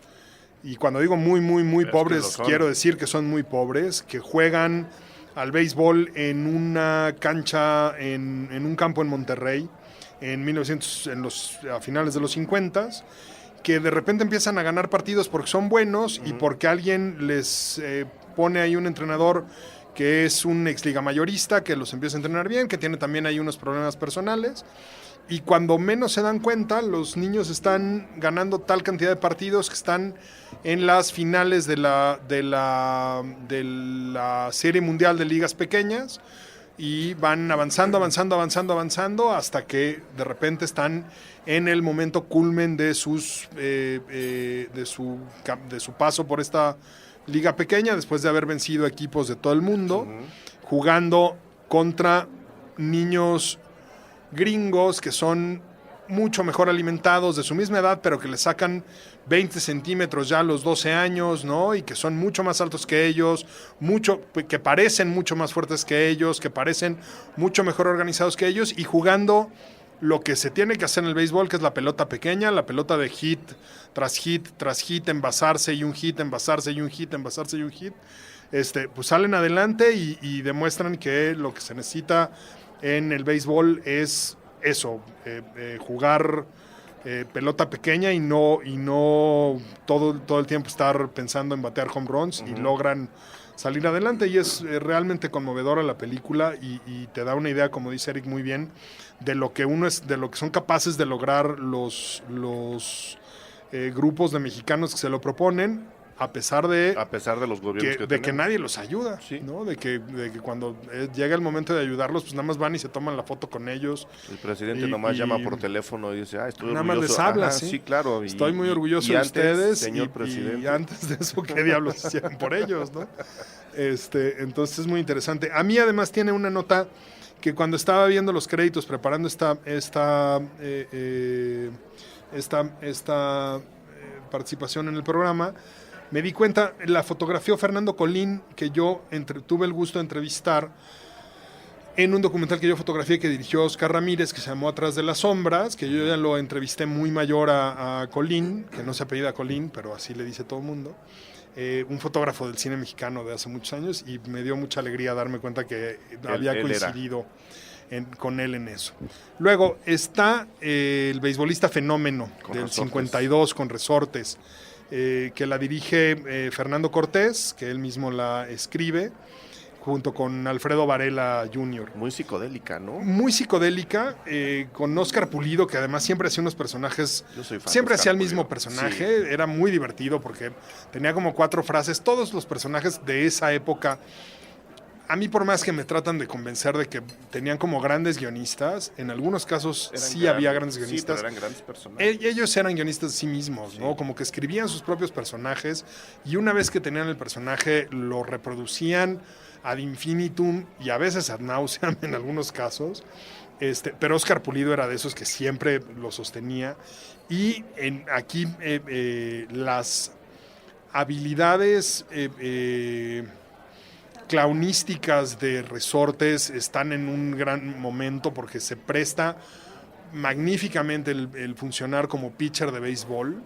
Y cuando digo muy, muy, muy pobres, quiero decir que son muy pobres, que juegan al béisbol en una cancha, en un campo en Monterrey, a finales de los 50, que de repente empiezan a ganar partidos porque son buenos y porque alguien les pone ahí un entrenador que es un ex liga mayorista, que los empieza a entrenar bien, que tiene también ahí unos problemas personales. y cuando menos se dan cuenta, los niños están ganando tal cantidad de partidos que están en las finales de la Serie Mundial de Ligas Pequeñas y van avanzando hasta que de repente están en el momento culmen de su paso por esta liga pequeña, después de haber vencido equipos de todo el mundo, jugando contra niños gringos que son mucho mejor alimentados, de su misma edad, pero que le sacan 20 centímetros ya a los 12 años, ¿no? Y que son mucho más altos que ellos, que parecen mucho más fuertes que ellos, que parecen mucho mejor organizados que ellos, y jugando lo que se tiene que hacer en el béisbol, que es la pelota pequeña, la pelota de hit tras hit, envasarse y un hit, envasarse y un hit, envasarse y un hit. Pues salen adelante y demuestran que lo que se necesita en el béisbol es eso, jugar pelota pequeña y no todo el tiempo estar pensando en batear home runs, y logran salir adelante, y es realmente conmovedora la película y te da una idea, como dice Eric muy bien, de lo que son capaces de lograr los grupos de mexicanos que se lo proponen, a pesar de los gobiernos que nadie los ayuda, ¿sí? ¿No? De que cuando llega el momento de ayudarlos, pues nada más van y se toman la foto con ellos. El presidente nomás llama por teléfono y dice, estoy nada orgulloso. Más les habla, Ajá, ¿sí? Sí, claro. Estoy muy orgulloso de ustedes, señor presidente. Y antes de eso, ¿qué diablos hicieron por ellos, no? Entonces es muy interesante. A mí además tiene una nota que cuando estaba viendo los créditos, preparando esta participación en el programa, me di cuenta, la fotografió Fernando Colín, que yo tuve el gusto de entrevistar en un documental que yo fotografié que dirigió Oscar Ramírez, que se llamó Atrás de las Sombras, que yo ya lo entrevisté muy mayor a Colín, que no se apellida Colín, pero así le dice todo el mundo, un fotógrafo del cine mexicano de hace muchos años, y me dio mucha alegría darme cuenta que había coincidido con él en eso. Luego está el beisbolista fenómeno del Resortes. 52 con Resortes, que la dirige Fernando Cortés, que él mismo la escribe, junto con Alfredo Varela Jr. Muy psicodélica, ¿no? Muy psicodélica, con Óscar Pulido, que además siempre hacía unos personajes, siempre hacía el mismo personaje, sí. Era muy divertido porque tenía como 4 frases, todos los personajes de esa época. A mí, por más que me tratan de convencer de que tenían como grandes guionistas, en algunos casos había grandes guionistas. Sí, pero eran grandes personajes. Ellos eran guionistas de sí mismos, ¿no? Como que escribían sus propios personajes, y una vez que tenían el personaje, lo reproducían ad infinitum y a veces ad nauseam en algunos casos. Pero Óscar Pulido era de esos que siempre lo sostenía. Y aquí las habilidades clownísticas de Resortes están en un gran momento, porque se presta magníficamente el funcionar como pitcher de béisbol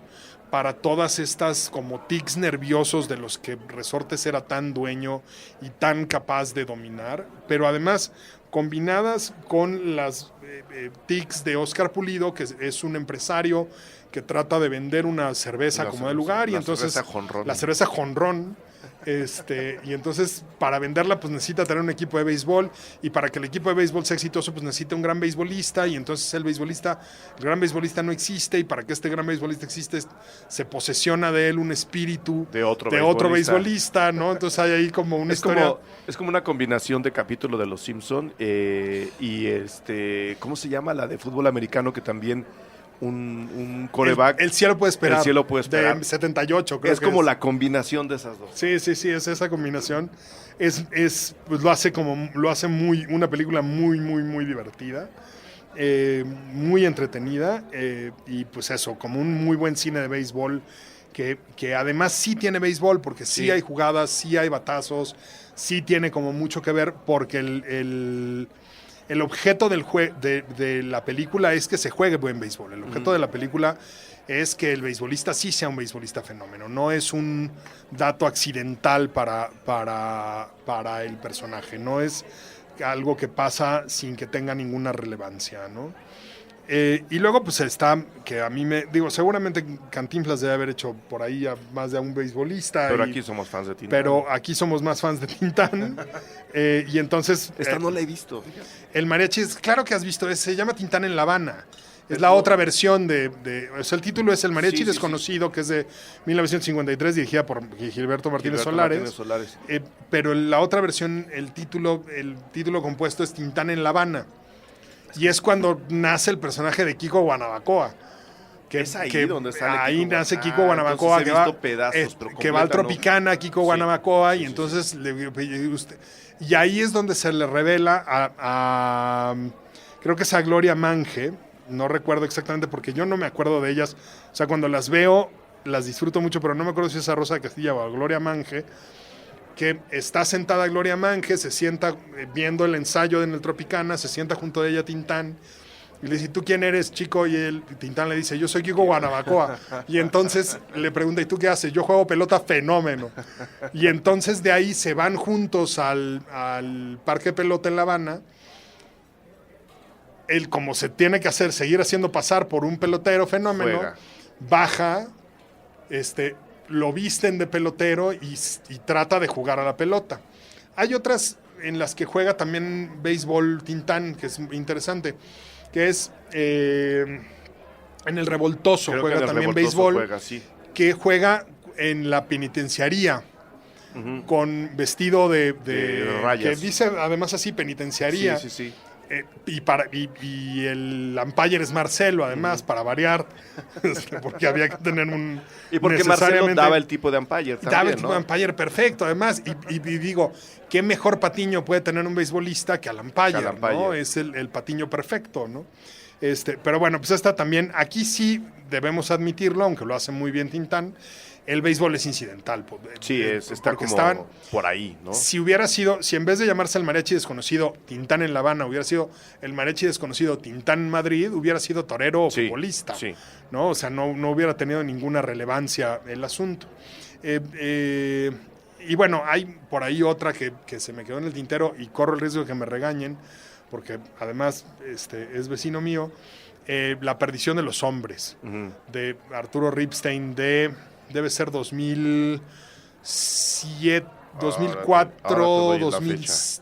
para todas estas como tics nerviosos de los que Resortes era tan dueño y tan capaz de dominar, pero además combinadas con las tics de Óscar Pulido, que es un empresario que trata de vender una cerveza como de lugar, y entonces la cerveza jonrón. Y entonces para venderla pues necesita tener un equipo de béisbol, y para que el equipo de béisbol sea exitoso pues necesita un gran beisbolista, y entonces el gran beisbolista no existe, y para que este gran beisbolista existe se posesiona de él un espíritu de otro beisbolista, ¿no? Entonces hay ahí como una historia. Es como una combinación de capítulo de Los Simpson y ¿cómo se llama? La de fútbol americano, que también un quarterback. El cielo puede esperar. El cielo puede esperar. De 78, creo. Es como la combinación de esas dos. Sí, es esa combinación. Pues lo hace una película muy, muy, muy divertida, muy entretenida, y pues eso, como un muy buen cine de béisbol, que además sí tiene béisbol, porque sí hay jugadas, sí hay batazos, sí tiene como mucho que ver, porque el objeto de la película es que se juegue buen béisbol. El objeto de la película es que el beisbolista sí sea un beisbolista fenómeno. No es un dato accidental para el personaje. No es algo que pasa sin que tenga ninguna relevancia, ¿no? Y luego pues está, que a mí seguramente Cantinflas debe haber hecho por ahí a más de un beisbolista. Pero aquí somos fans de Tintán. Pero aquí somos más fans de Tintán. Y entonces... Esta no la he visto. El mariachi, claro que has visto, se llama Tintán en La Habana. Es la otra versión o sea, el título es El mariachi desconocido, que es de 1953, dirigida por Gilberto Martínez Solares. Pero la otra versión, el título compuesto es Tintán en La Habana. Y es cuando nace el personaje de Kiko Guanabacoa. Es ahí donde sale ahí nace Kiko Guanabacoa, que va al Tropicana, Kiko Guanabacoa, y entonces y ahí es donde se le revela a creo que es a Gloria Mange, no recuerdo exactamente porque yo no me acuerdo de ellas, o sea, cuando las veo las disfruto mucho, pero no me acuerdo si es a Rosa de Castilla o a Gloria Mange, que está sentada Gloria Mange, se sienta viendo el ensayo en el Tropicana, se sienta junto a ella Tintán, y le dice, ¿tú quién eres, chico? Y Tintán le dice, yo soy Kiko Guanabacoa. Y entonces le pregunta, ¿y tú qué haces? Yo juego pelota fenómeno. Y entonces de ahí se van juntos al parque de pelota en La Habana. Él, como se tiene que hacer, seguir haciendo pasar por un pelotero fenómeno, baja, lo visten de pelotero y trata de jugar a la pelota. Hay otras en las que juega también béisbol Tintán, que es interesante, que es en el Revoltoso. Creo juega también béisbol, que juega en la penitenciaría, con vestido de rayas. Que dice además así, penitenciaría. Sí. Y el umpire es Marcelo, además, para variar, porque había que tener un... Y porque Marcelo daba el tipo de umpire también, daba el tipo de umpire perfecto, además, y digo, ¿qué mejor patiño puede tener un beisbolista que al umpire, ¿no? Es el patiño perfecto, ¿no? Pero bueno, pues esta también, aquí sí debemos admitirlo, aunque lo hace muy bien Tintán, el béisbol es incidental. Sí, está como por ahí, ¿no? Si en vez de llamarse el mariachi desconocido Tintán en La Habana, hubiera sido el mariachi desconocido Tintán en Madrid, hubiera sido torero o futbolista, ¿no? O sea, no hubiera tenido ninguna relevancia el asunto. Y bueno, hay por ahí otra que se me quedó en el tintero y corro el riesgo de que me regañen, porque además es vecino mío, La perdición de los hombres, de Arturo Ripstein, debe ser 2007, 2004,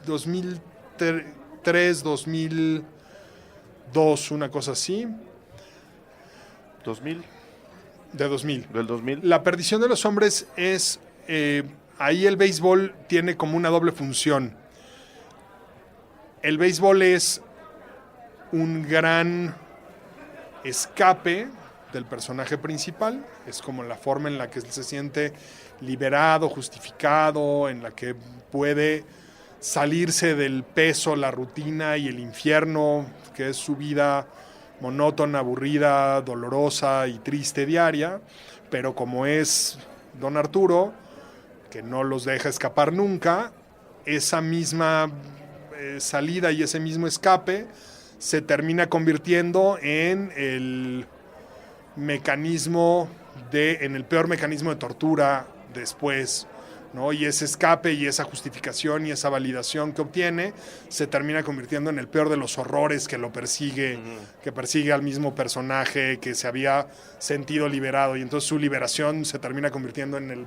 2003, 2002, una cosa así. ¿2000? De 2000. ¿Del 2000? La perdición de los hombres es... ahí el béisbol tiene como una doble función. El béisbol es un gran escape del personaje principal, es como la forma en la que él se siente liberado, justificado, en la que puede salirse del peso, la rutina y el infierno que es su vida monótona, aburrida, dolorosa y triste diaria, pero como es don Arturo, que no los deja escapar nunca, esa misma salida y ese mismo escape se termina convirtiendo en el en el peor mecanismo de tortura después, ¿no? Y ese escape y esa justificación y esa validación que obtiene se termina convirtiendo en el peor de los horrores que lo persigue, que persigue al mismo personaje que se había sentido liberado, y entonces su liberación se termina convirtiendo en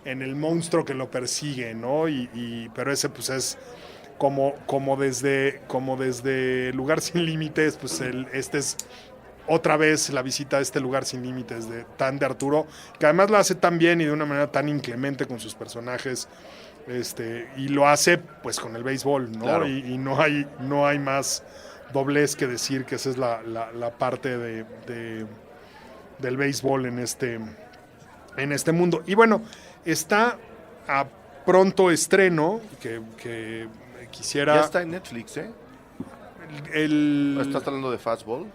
el monstruo que lo persigue, ¿no? Pero ese pues es como desde Lugar Sin Límites, pues es otra vez la visita a este lugar sin límites de Arturo, que además lo hace tan bien y de una manera tan inclemente con sus personajes, y lo hace pues con el béisbol, ¿no? Claro. Y no hay más doblez que decir que esa es la parte del béisbol en este mundo. Y bueno, está a pronto estreno que quisiera... Ya está en Netflix, ¿eh? ¿Estás hablando de Fastball?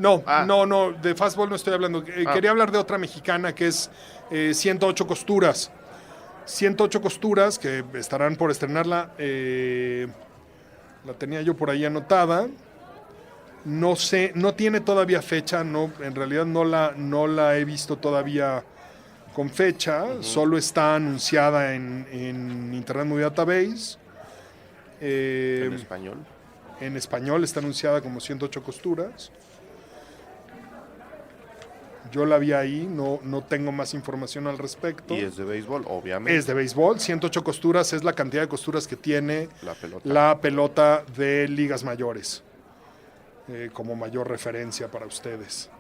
No, de Fastball no estoy hablando. Quería hablar de otra mexicana que es 108 Costuras. 108 Costuras, que estarán por estrenarla. La tenía yo por ahí anotada. No sé, no tiene todavía fecha. No, en realidad no la he visto todavía con fecha. Solo está anunciada en Internet Movie Database. ¿En español? En español está anunciada como 108 Costuras. Yo la vi ahí, no tengo más información al respecto. Y es de béisbol, obviamente. Es de béisbol, 108 costuras es la cantidad de costuras que tiene La pelota. de ligas mayores, como mayor referencia para ustedes.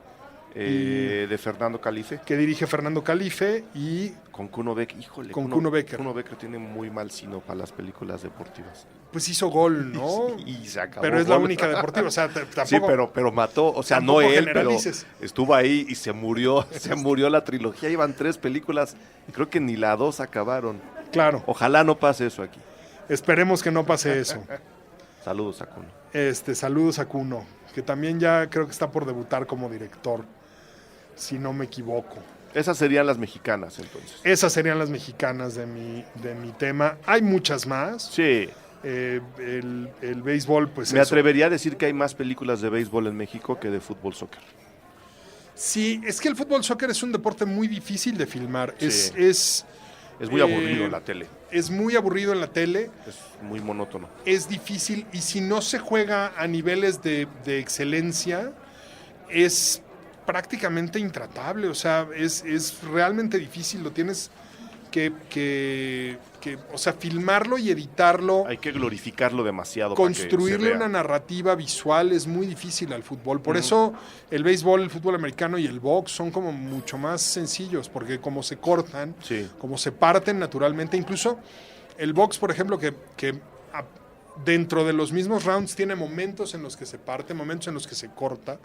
De Fernando Calife. Que dirige Fernando Calife y Con Kuno Becker. Híjole. Con Kuno Becker. Kuno Becker tiene muy mal sino para las películas deportivas. pues hizo gol, ¿no? Y se acabó. Pero es la única deportiva, o sea, tampoco... Sí, pero mató, o sea, no tampoco él, pero generalices. estuvo ahí y se murió la trilogía. Iban 3 películas, creo que ni la 2 acabaron. Claro, Ojalá no pase eso aquí. esperemos que no pase eso. Saludos a Kuno. Saludos a Kuno, que también ya creo que está por debutar como director, si no me equivoco. Esas serían las mexicanas, entonces. Esas serían las mexicanas de mi tema. Hay muchas más. Sí. El béisbol, pues Me eso. atrevería a decir que hay más películas de béisbol en México que de fútbol soccer. Sí, es que el fútbol soccer es un deporte muy difícil de filmar. Sí. Es muy aburrido en la tele. Es muy aburrido en la tele. Es muy monótono. Es difícil y si no se juega a niveles de excelencia, es prácticamente intratable. O sea, es realmente difícil. Lo tienes que o sea, filmarlo y editarlo. Hay que glorificarlo demasiado. Construirle para que se una vea. narrativa visual es muy difícil al fútbol. Por eso el béisbol, el fútbol americano y el box son como mucho más sencillos, porque como se cortan, Sí. como se parten naturalmente, incluso el box, por ejemplo, que dentro de los mismos rounds tiene momentos en los que se parte, momentos en los que se corta,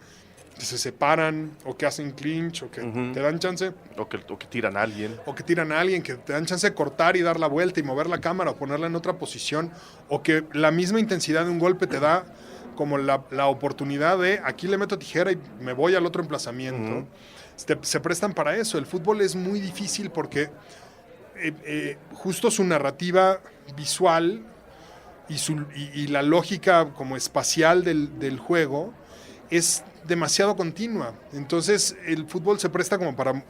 que se separan o que hacen clinch o que te dan chance O que tiran a alguien. o que tiran a alguien, que te dan chance de cortar y dar la vuelta y mover la cámara o ponerla en otra posición, o que la misma intensidad de un golpe te da como la oportunidad de aquí le meto tijera y me voy al otro emplazamiento. Se prestan para eso. El fútbol es muy difícil porque justo su narrativa visual y la lógica como espacial del juego es demasiado continua. Entonces el fútbol se presta como para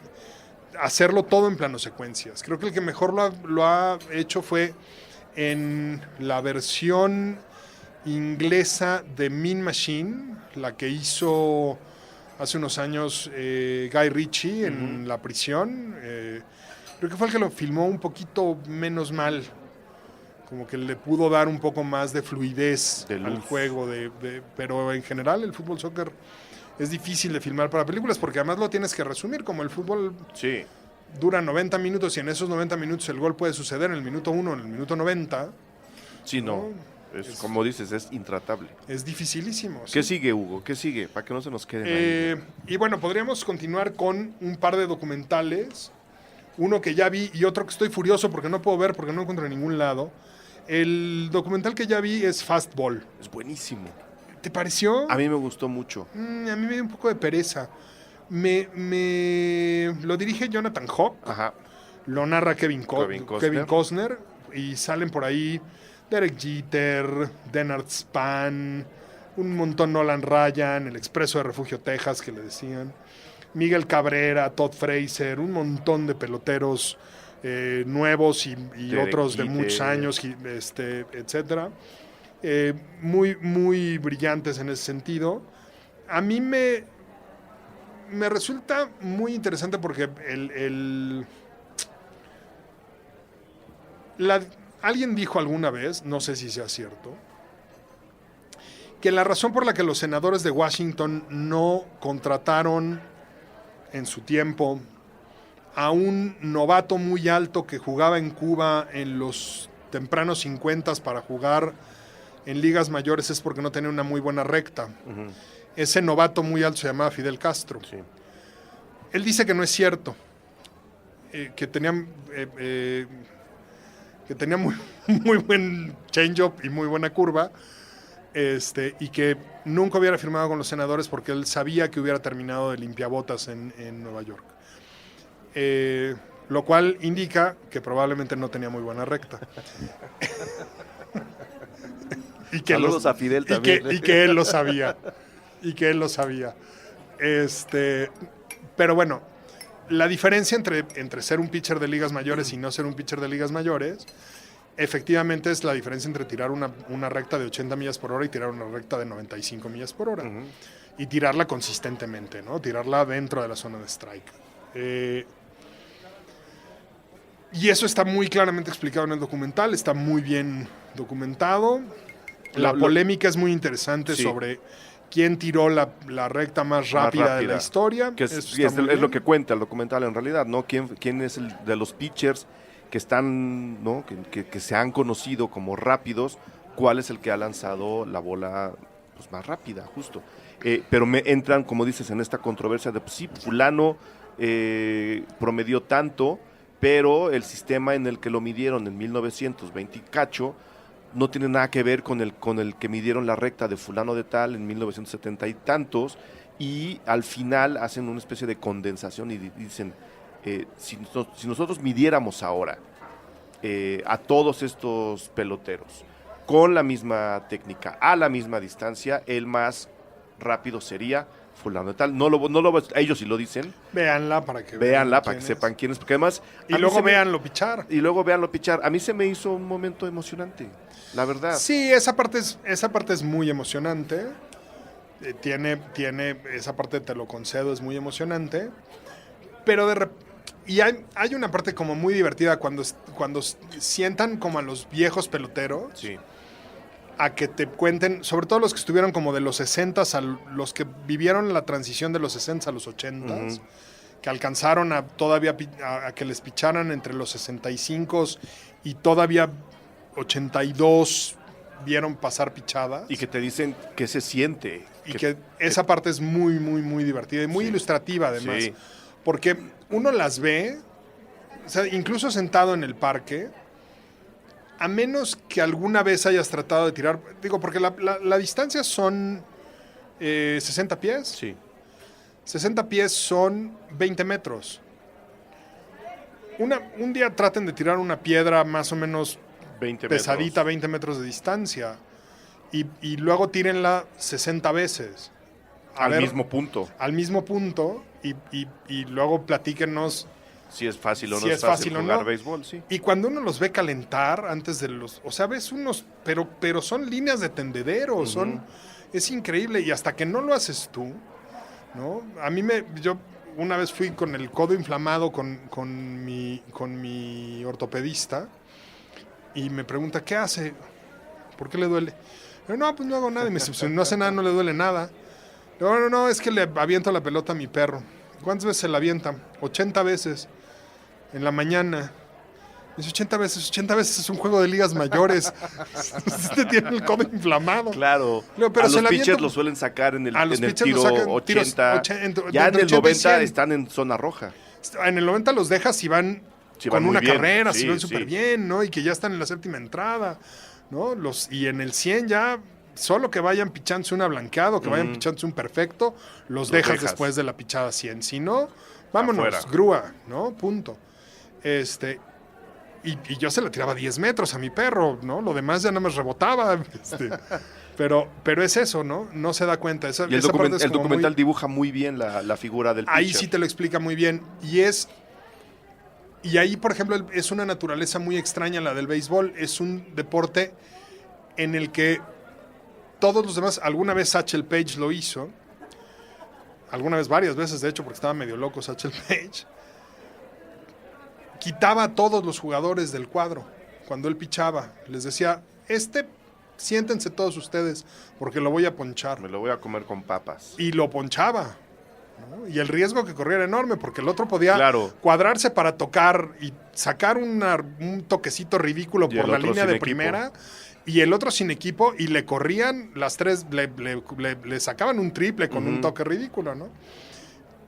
hacerlo todo en plano secuencias. Creo que el que mejor lo ha hecho fue en la versión inglesa de Mean Machine, la que hizo hace unos años Guy Ritchie en la prisión. Creo que fue el que lo filmó un poquito menos mal, como que le pudo dar un poco más de fluidez De al luz. juego, pero en general el fútbol soccer es difícil de filmar para películas porque además lo tienes que resumir, como el fútbol Sí. dura 90 minutos y en esos 90 minutos el gol puede suceder en el minuto 1, en el minuto 90, Sí, no. Como dices, es intratable. es dificilísimo. ¿sí? ¿Qué sigue, Hugo? ¿Qué sigue? Para que no se nos queden ahí. Y bueno, podríamos continuar con un par de documentales, uno que ya vi y otro que estoy furioso porque no puedo ver porque no encuentro en ningún lado. El documental que ya vi es Fastball. Es buenísimo. ¿Te pareció? A mí me gustó mucho. A mí me dio un poco de pereza. Lo dirige Jonathan Hopp, Ajá. lo narra Kevin Costner. Costner y salen por ahí Derek Jeter, Denard Span, un montón Nolan Ryan, el Expreso de Refugio Texas que le decían, Miguel Cabrera, Todd Fraser, un montón de peloteros nuevos y Derek otros de Jeter. muchos años, etcétera. Muy, muy brillantes en ese sentido. A mí me resulta muy interesante porque alguien dijo alguna vez, no sé si sea cierto, que la razón por la que los senadores de Washington no contrataron en su tiempo a un novato muy alto que jugaba en Cuba en los tempranos 50 para jugar en ligas mayores es porque no tenía una muy buena recta. Ese novato muy alto se llamaba Fidel Castro. Sí. Él dice que no es cierto, que tenía muy, muy buen change-up y muy buena curva, y que nunca hubiera firmado con los senadores porque él sabía que hubiera terminado de limpiabotas en Nueva York. Lo cual indica que probablemente no tenía muy buena recta. Y que Saludos a Fidel también. Y que él lo sabía. Pero bueno, la diferencia entre ser un pitcher de ligas mayores y no ser un pitcher de ligas mayores, efectivamente es la diferencia entre tirar una recta de 80 millas por hora y tirar una recta de 95 millas por hora. y tirarla consistentemente, ¿no? Tirarla dentro de la zona de strike. Y eso está muy claramente explicado en el documental, está muy bien documentado. La polémica es muy interesante sobre quién tiró la recta más rápida de la historia. Que es lo que cuenta el documental en realidad, ¿no? ¿Quién es el de los pitchers que están, ¿no? que se han conocido como rápidos? ¿Cuál es el que ha lanzado la bola pues, más rápida, justo? Pero me entran, como dices, en esta controversia de, pues sí, fulano promedió tanto, pero el sistema en el que lo midieron en 1920 y cacho no tiene nada que ver con el que midieron la recta de fulano de tal en 1970 y tantos, y al final hacen una especie de condensación y dicen, si nosotros midiéramos ahora a todos estos peloteros con la misma técnica, a la misma distancia, el más rápido sería fulano de tal. Ellos sí lo dicen. Véanla para que sepan quién es, porque además... Y luego véanlo pichar. A mí se me hizo un momento emocionante, la verdad. Sí, esa parte es muy emocionante. Tiene esa parte, te lo concedo, es muy emocionante. Pero y hay una parte como muy divertida cuando sientan como a los viejos peloteros. Sí. A que te cuenten, sobre todo los que estuvieron como de los 60s, los que vivieron la transición de los 60s a los 80s, que alcanzaron a que les picharan entre los 65 y todavía 82 vieron pasar pichadas. Y que te dicen qué se siente. Y que esa parte es muy, muy, muy divertida y muy ilustrativa además. Sí. Porque uno las ve, o sea, incluso sentado en el parque, a menos que alguna vez hayas tratado de tirar, digo, porque la distancia son 60 pies. Sí. 60 pies son 20 metros. Un día traten de tirar una piedra más o menos 20 pesadita, metros. 20 metros de distancia, y luego tírenla 60 veces. Al mismo punto. Al mismo punto, y luego platíquenos si es fácil o no si es fácil jugar no. béisbol, sí. Y cuando uno los ve calentar antes de o sea, ves unos, pero son líneas de tendedero, es increíble, y hasta que no lo haces tú, ¿no? Yo una vez fui con el codo inflamado con mi ortopedista, y me pregunta, ¿qué hace? ¿Por qué le duele? Yo, no, pues no hago nada, y me dice, si no hace nada, no le duele nada. Yo, no, es que le aviento la pelota a mi perro. ¿Cuántas veces se la avienta? 80 veces. En la mañana. Es 80 veces es un juego de ligas mayores. Usted tiene el codo inflamado. Claro. No, pero a los pitchers lo suelen sacar en el tiro 80. Ya en el 90 están en zona roja. En el 90 los dejas y van con una carrera, si van súper bien, ¿no? Y que ya están en la séptima entrada, ¿no? Y en el 100 ya, solo que vayan pichándose una blanqueado, que vayan pichándose un perfecto, los dejas después de la pichada 100. Si no, vámonos, afuera. Grúa, ¿no? Punto. Y yo se la tiraba 10 metros a mi perro, ¿no? Lo demás ya nada más rebotaba. Pero es eso, ¿no? No se da cuenta. Y el documental dibuja muy bien la figura del pitcher. Ahí sí te lo explica muy bien. Y ahí, por ejemplo, es una naturaleza muy extraña la del béisbol. Es un deporte en el que todos los demás, alguna vez Satchel Paige lo hizo, alguna vez, varias veces, de hecho, porque estaba medio loco Satchel Paige, quitaba a todos los jugadores del cuadro cuando él pichaba. Les decía, siéntense todos ustedes porque lo voy a ponchar. Me lo voy a comer con papas. Y lo ponchaba, ¿no? Y el riesgo que corría era enorme porque el otro podía cuadrarse para tocar y sacar un toquecito ridículo por la línea de primera, y el otro sin equipo, y le corrían las tres, le sacaban un triple con un toque ridículo, ¿no?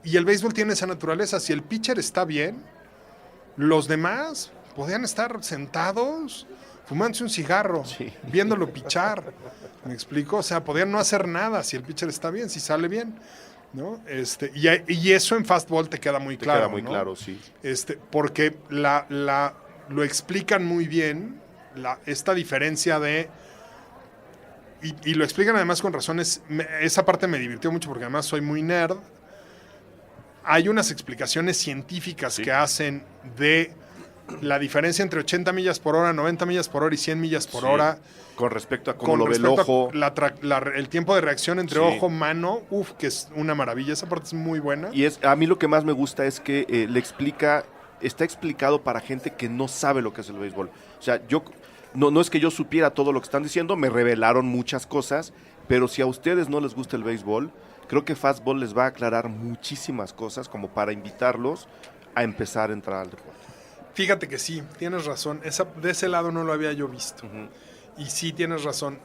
Y el béisbol tiene esa naturaleza. Si el pitcher está bien, los demás podían estar sentados fumándose un cigarro, viéndolo pichar. ¿Me explico? O sea, podían no hacer nada si el pitcher está bien, si sale bien, ¿no? Y eso en fastball te queda muy claro. Te queda muy ¿no? claro, sí. Porque lo explican muy bien, esta diferencia de... Y lo explican además con razones... Esa parte me divirtió mucho porque además soy muy nerd. Hay unas explicaciones científicas que hacen de la diferencia entre 80 millas por hora, 90 millas por hora y 100 millas por hora. Con respecto a cómo Con lo ve el respecto ojo. a el tiempo de reacción entre Sí. ojo-mano, que es una maravilla. Esa parte es muy buena. Y a mí lo que más me gusta es que está explicado para gente que no sabe lo que es el béisbol. O sea, no es que yo supiera todo lo que están diciendo, me revelaron muchas cosas, pero si a ustedes no les gusta el béisbol, creo que Fastball les va a aclarar muchísimas cosas como para invitarlos a empezar a entrar al deporte. Fíjate que sí, tienes razón. De ese lado no lo había yo visto. Ujú. Y sí, tienes razón.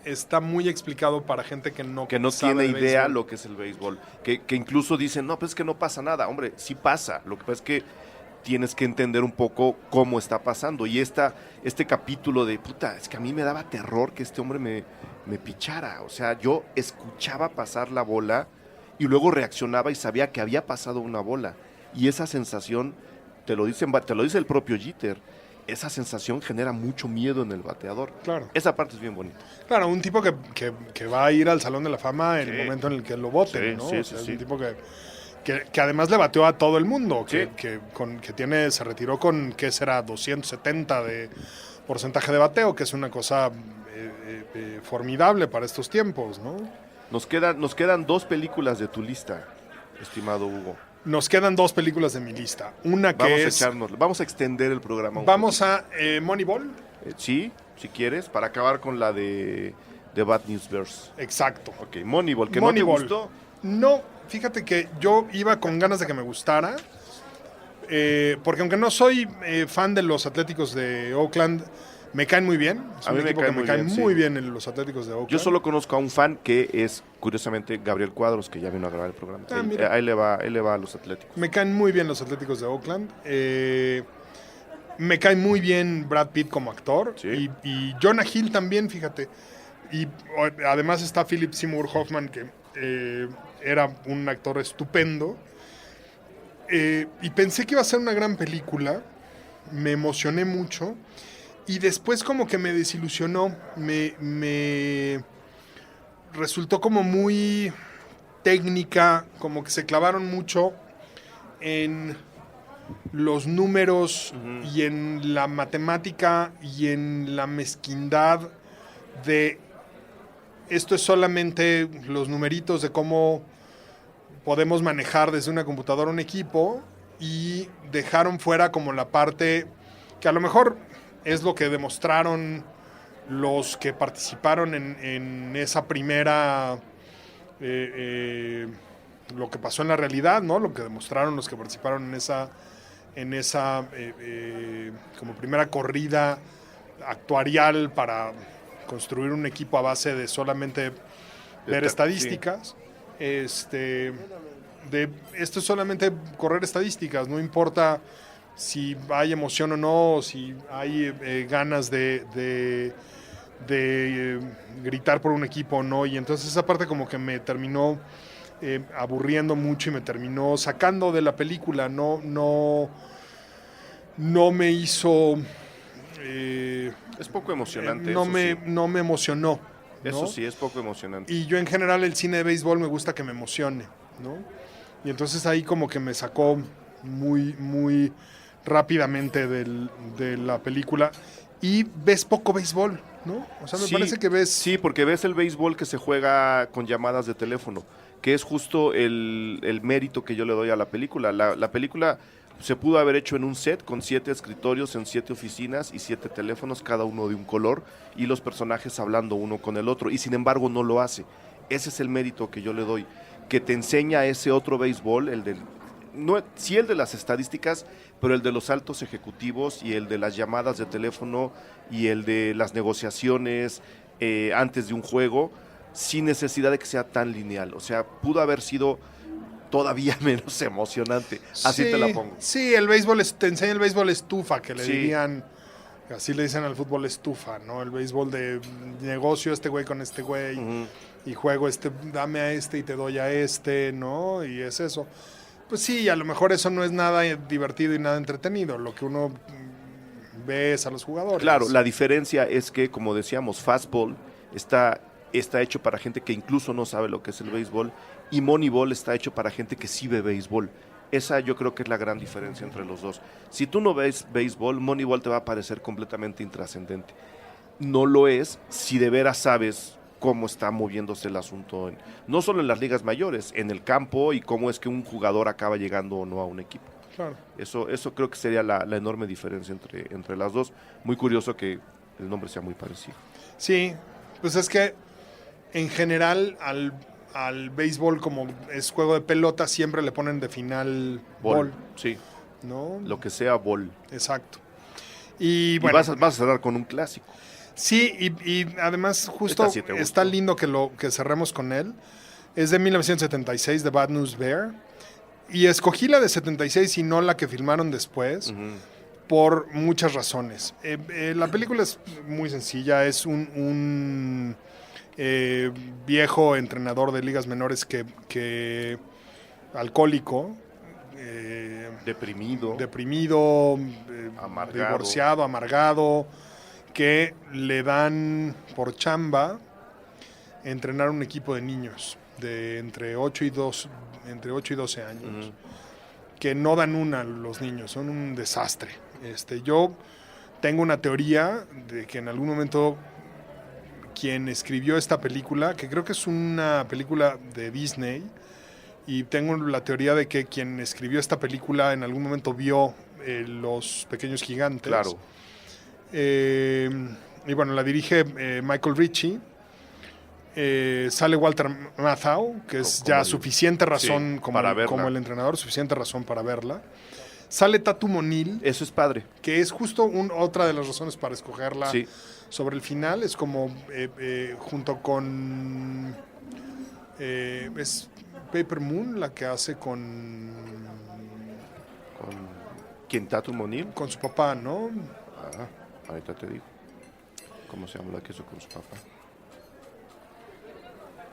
Está muy explicado para gente que no sabe tiene de idea béisbol. lo que es el béisbol, que incluso dicen, no, pues es que no pasa nada. Hombre, sí pasa, lo que pasa es que tienes que entender un poco cómo está pasando. Y este capítulo de, puta, es que a mí me daba terror que este hombre me pichara. O sea, yo escuchaba pasar la bola y luego reaccionaba y sabía que había pasado una bola. Y esa sensación, te lo dice el propio Jeter, esa sensación genera mucho miedo en el bateador. Claro. Esa parte es bien bonita. Claro, un tipo que va a ir al Salón de la Fama en el momento en el que lo voten, Sí, ¿no? sí, O sea, sí, es sí. un tipo que además le bateó a todo el mundo, Sí. se retiró con, ¿qué será? 270 de porcentaje de bateo, que es una cosa formidable para estos tiempos, ¿no? Nos quedan 2 películas de tu lista, estimado Hugo. Nos quedan 2 películas de mi lista. Una que Vamos a extender el programa. Vamos a Moneyball. Sí, si quieres, para acabar con la de Bad News Bears. Exacto. Ok, Moneyball, que Moneyball. no te gustó. No, fíjate que yo iba con ganas de que me gustara, porque aunque no soy fan de los Atléticos de Oakland, me caen muy bien. Es A un mí me equipo caen que me muy cae bien, muy sí. bien en los Atléticos de Oakland. Yo solo conozco a un fan que es, curiosamente, Gabriel Cuadros, que ya vino a grabar el programa. Mira. Ahí le va a los Atléticos. Me caen muy bien los Atléticos de Oakland. Me cae muy bien Brad Pitt como actor. Sí. Y Jonah Hill también, fíjate. Y además está Philip Seymour Hoffman, que era un actor estupendo. Y pensé que iba a ser una gran película. Me emocioné mucho. Y después como que me desilusionó. Me resultó como muy técnica, como que se clavaron mucho en los números y en la matemática y en la mezquindad de esto es solamente los numeritos de cómo podemos manejar desde una computadora un equipo, y dejaron fuera como la parte que a lo mejor es lo que demostraron los que participaron en esa primera lo que pasó en la realidad, ¿no? Lo que demostraron los que participaron en esa como primera corrida actuarial para construir un equipo a base de solamente ver estadísticas. Esto es solamente correr estadísticas, no importa si hay emoción o no, si hay ganas de gritar por un equipo o no. Y entonces esa parte como que me terminó aburriendo mucho y me terminó sacando de la película. No me hizo... Es poco emocionante. no me emocionó, ¿no? Eso sí, es poco emocionante. Y yo en general el cine de béisbol me gusta que me emocione, ¿no? Y entonces ahí como que me sacó muy, muy rápidamente de la película. Y ves poco béisbol, ¿no? O sea, me parece que ves... Sí, porque ves el béisbol que se juega con llamadas de teléfono, que es justo el mérito que yo le doy a la película. La película se pudo haber hecho en un set con 7 escritorios en 7 oficinas y 7 teléfonos, cada uno de un color, y los personajes hablando uno con el otro, y sin embargo no lo hace. Ese es el mérito que yo le doy, que te enseña ese otro béisbol, el de las estadísticas, pero el de los altos ejecutivos y el de las llamadas de teléfono y el de las negociaciones antes de un juego, sin necesidad de que sea tan lineal. O sea, pudo haber sido todavía menos emocionante. Así te la pongo. Sí, el béisbol te enseña el béisbol estufa, que le Sí. dirían, así le dicen al fútbol estufa, ¿no? El béisbol de negocio, este güey con este güey, y juego dame a este y te doy a este, ¿no? Y es eso. Pues sí, a lo mejor eso no es nada divertido y nada entretenido. Lo que uno ve es a los jugadores. Claro, la diferencia es que, como decíamos, Fastball está hecho para gente que incluso no sabe lo que es el béisbol, y Moneyball está hecho para gente que sí ve béisbol. Esa yo creo que es la gran diferencia entre los dos. Si tú no ves béisbol, Moneyball te va a parecer completamente intrascendente. No lo es si de veras sabes cómo está moviéndose el asunto, no solo en las ligas mayores, en el campo y cómo es que un jugador acaba llegando o no a un equipo. Claro. Eso creo que sería la enorme diferencia entre las dos. Muy curioso que el nombre sea muy parecido. Sí, pues es que en general al béisbol, como es juego de pelota, siempre le ponen de final ball, Sí, ¿no? lo que sea ball. Exacto. Y Y bueno, vas a cerrar con un clásico. sí, y además justo Esta sí te gustó. está lindo que cerremos con él. Es de 1976, The Bad News Bear. Y escogí la de 76 y no la que filmaron después, por muchas razones. La película es muy sencilla, es un viejo entrenador de ligas menores que alcohólico, Deprimido. Amargado. divorciado, amargado, que le dan por chamba entrenar un equipo de niños de entre 8 y 12 años, que no dan una los niños, son un desastre. Yo tengo una teoría de que en algún momento quien escribió esta película, que creo que es una película de Disney, y tengo la teoría de que quien escribió esta película en algún momento vio Los Pequeños Gigantes. Claro. Y bueno, la dirige Michael Ritchie. Sale Walter Matthau, que es ya suficiente razón sí, para verla. como el entrenador, suficiente razón para verla. Sale Tatum O'Neal, Eso es padre. que es justo otra de las razones para escogerla Sí. sobre el final. Es como junto con es Paper Moon la que hace ¿Con quién? ¿Tatum O'Neal? con su papá, ¿no? Ahorita te digo. ¿Cómo se llama la que hizo con su papá?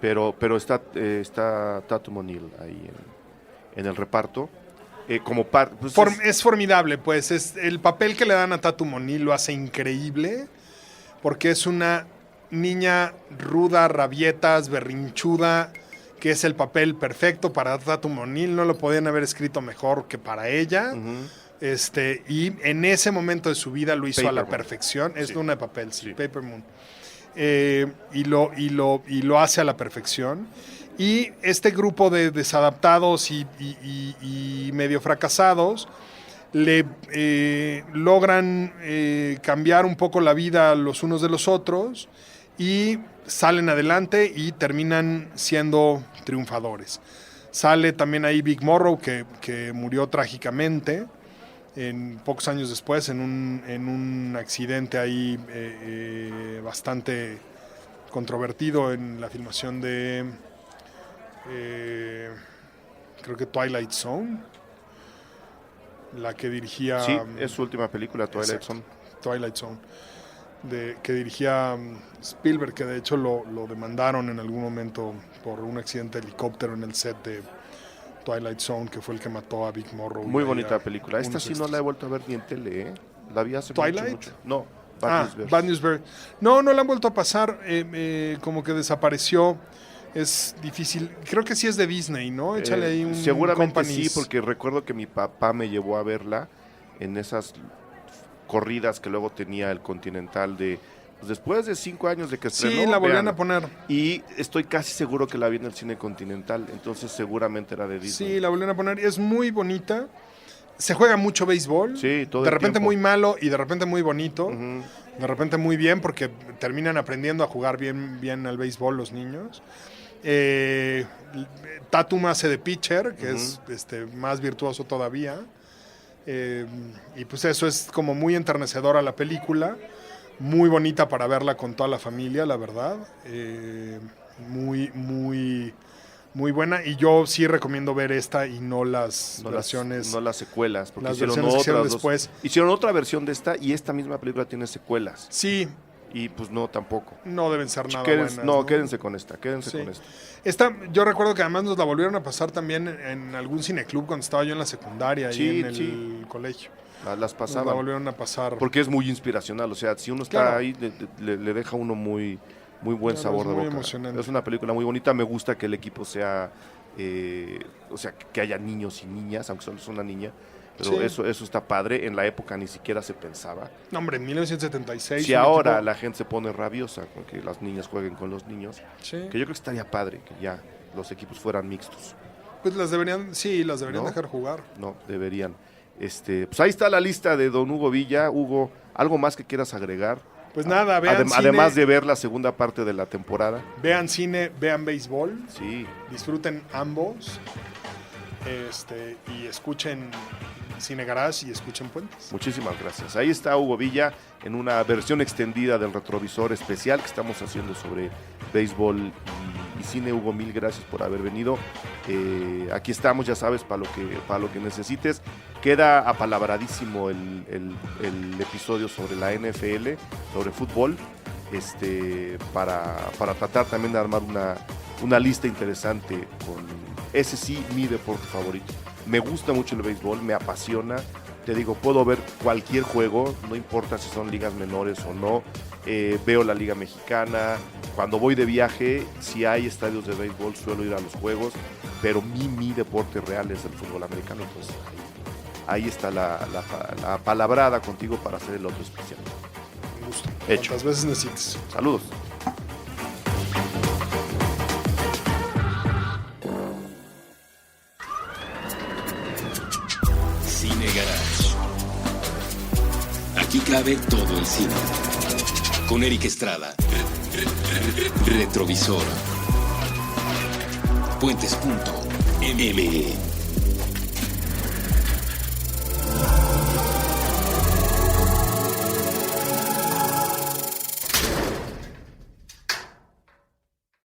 Pero está Tatum O'Neal ahí en el reparto. Como pues Es formidable, pues. El papel que le dan a Tatum O'Neal lo hace increíble, porque es una niña ruda, rabietas, berrinchuda, que es el papel perfecto para Tatum O'Neal. No lo podían haber escrito mejor que para ella. Y en ese momento de su vida lo hizo Paper a la Moon. perfección. Es Sí. una de papel, sí, Sí. Paper Moon. Y lo hace a la perfección. Y este grupo de desadaptados y medio fracasados le logran cambiar un poco la vida los unos de los otros y salen adelante y terminan siendo triunfadores. Sale también ahí Big Morrow, que murió trágicamente pocos años después en un accidente ahí bastante controvertido en la filmación de creo que Twilight Zone, la que dirigía Sí, es su última película, Twilight exacto, Zone. Twilight Zone, que dirigía Spielberg, que de hecho lo demandaron en algún momento por un accidente de helicóptero en el set de Twilight Zone, que fue el que mató a Big Morrow. Muy y bonita a película. Esta unos sí no la he vuelto a ver ni en tele, ¿eh? La vi hace ¿Twilight? mucho. No, Bad News Bears. Bad News Bears. No la han vuelto a pasar, como que desapareció. Es difícil. Creo que sí es de Disney, ¿no? Échale ahí un Seguramente Companies. sí, porque recuerdo que mi papá me llevó a verla en esas corridas que luego tenía el Continental pues después de 5 años de que estrenó. Sí, la volvían véanla. a poner. Y estoy casi seguro que la vi en el cine Continental, entonces seguramente era de Disney. Sí, la volvieron a poner. Es muy bonita. Se juega mucho béisbol. Sí, todo de el repente tiempo. muy malo y de repente muy bonito. Ujú. De repente muy bien porque terminan aprendiendo a jugar bien al béisbol los niños. Tatum hace de pitcher, que es más virtuoso todavía. Y pues eso es como muy enternecedor a la película. Muy bonita para verla con toda la familia, la verdad. Muy buena. Y yo sí recomiendo ver esta y no las versiones. No las secuelas, porque las hicieron versiones que hicieron otras después. Hicieron otra versión de esta y esta misma película tiene secuelas. Sí, Y pues no, tampoco. no deben ser nada Quédense, buenas. quédense con esta, quédense Sí. con esta. Yo recuerdo que además nos la volvieron a pasar también en algún cineclub cuando estaba yo en la secundaria Sí, y en el sí. colegio. Las Nos la pasaban. volvieron a pasar. Porque es muy inspiracional, o sea, si uno está Claro. ahí, le deja a uno muy buen Claro, sabor es de muy boca. emocionante. Es una película muy bonita, me gusta que el equipo sea o sea, que haya niños y niñas, aunque solo es una niña, pero Sí. eso está padre. En la época ni siquiera se pensaba. No, hombre, en 1976. Si un ahora equipo- la gente se pone rabiosa con que las niñas jueguen con los niños, Sí. que yo creo que estaría padre que ya los equipos fueran mixtos. Pues las deberían ¿No? dejar jugar. No, deberían. Pues ahí está la lista de don Hugo Villa. Hugo, ¿algo más que quieras agregar? Pues nada, vean cine, Además de ver la segunda parte de la temporada. vean cine, vean béisbol, Sí, disfruten ambos, y escuchen Cine Garage y escuchen Puentes. muchísimas gracias. Ahí está Hugo Villa en una versión extendida del retrovisor especial que estamos haciendo sobre béisbol y cine. Hugo, mil gracias por haber venido. Aquí estamos, ya sabes, para lo que necesites. Queda apalabradísimo el episodio sobre la NFL, sobre fútbol, para tratar también de armar una lista interesante con ese sí, mi deporte favorito. Me gusta mucho el béisbol, me apasiona. Te digo, puedo ver cualquier juego, no importa si son ligas menores o no. Veo la Liga Mexicana. Cuando voy de viaje, si hay estadios de béisbol, suelo ir a los juegos. Pero mi deporte real es el fútbol americano. Entonces, ahí está la palabrada contigo para hacer el otro especial. Un gusto. Hecho. Cuantas veces necesites. Saludos. Cine Garage. Aquí cabe todo el cine. Con Eric Estrada. Retrovisor. Puentes.me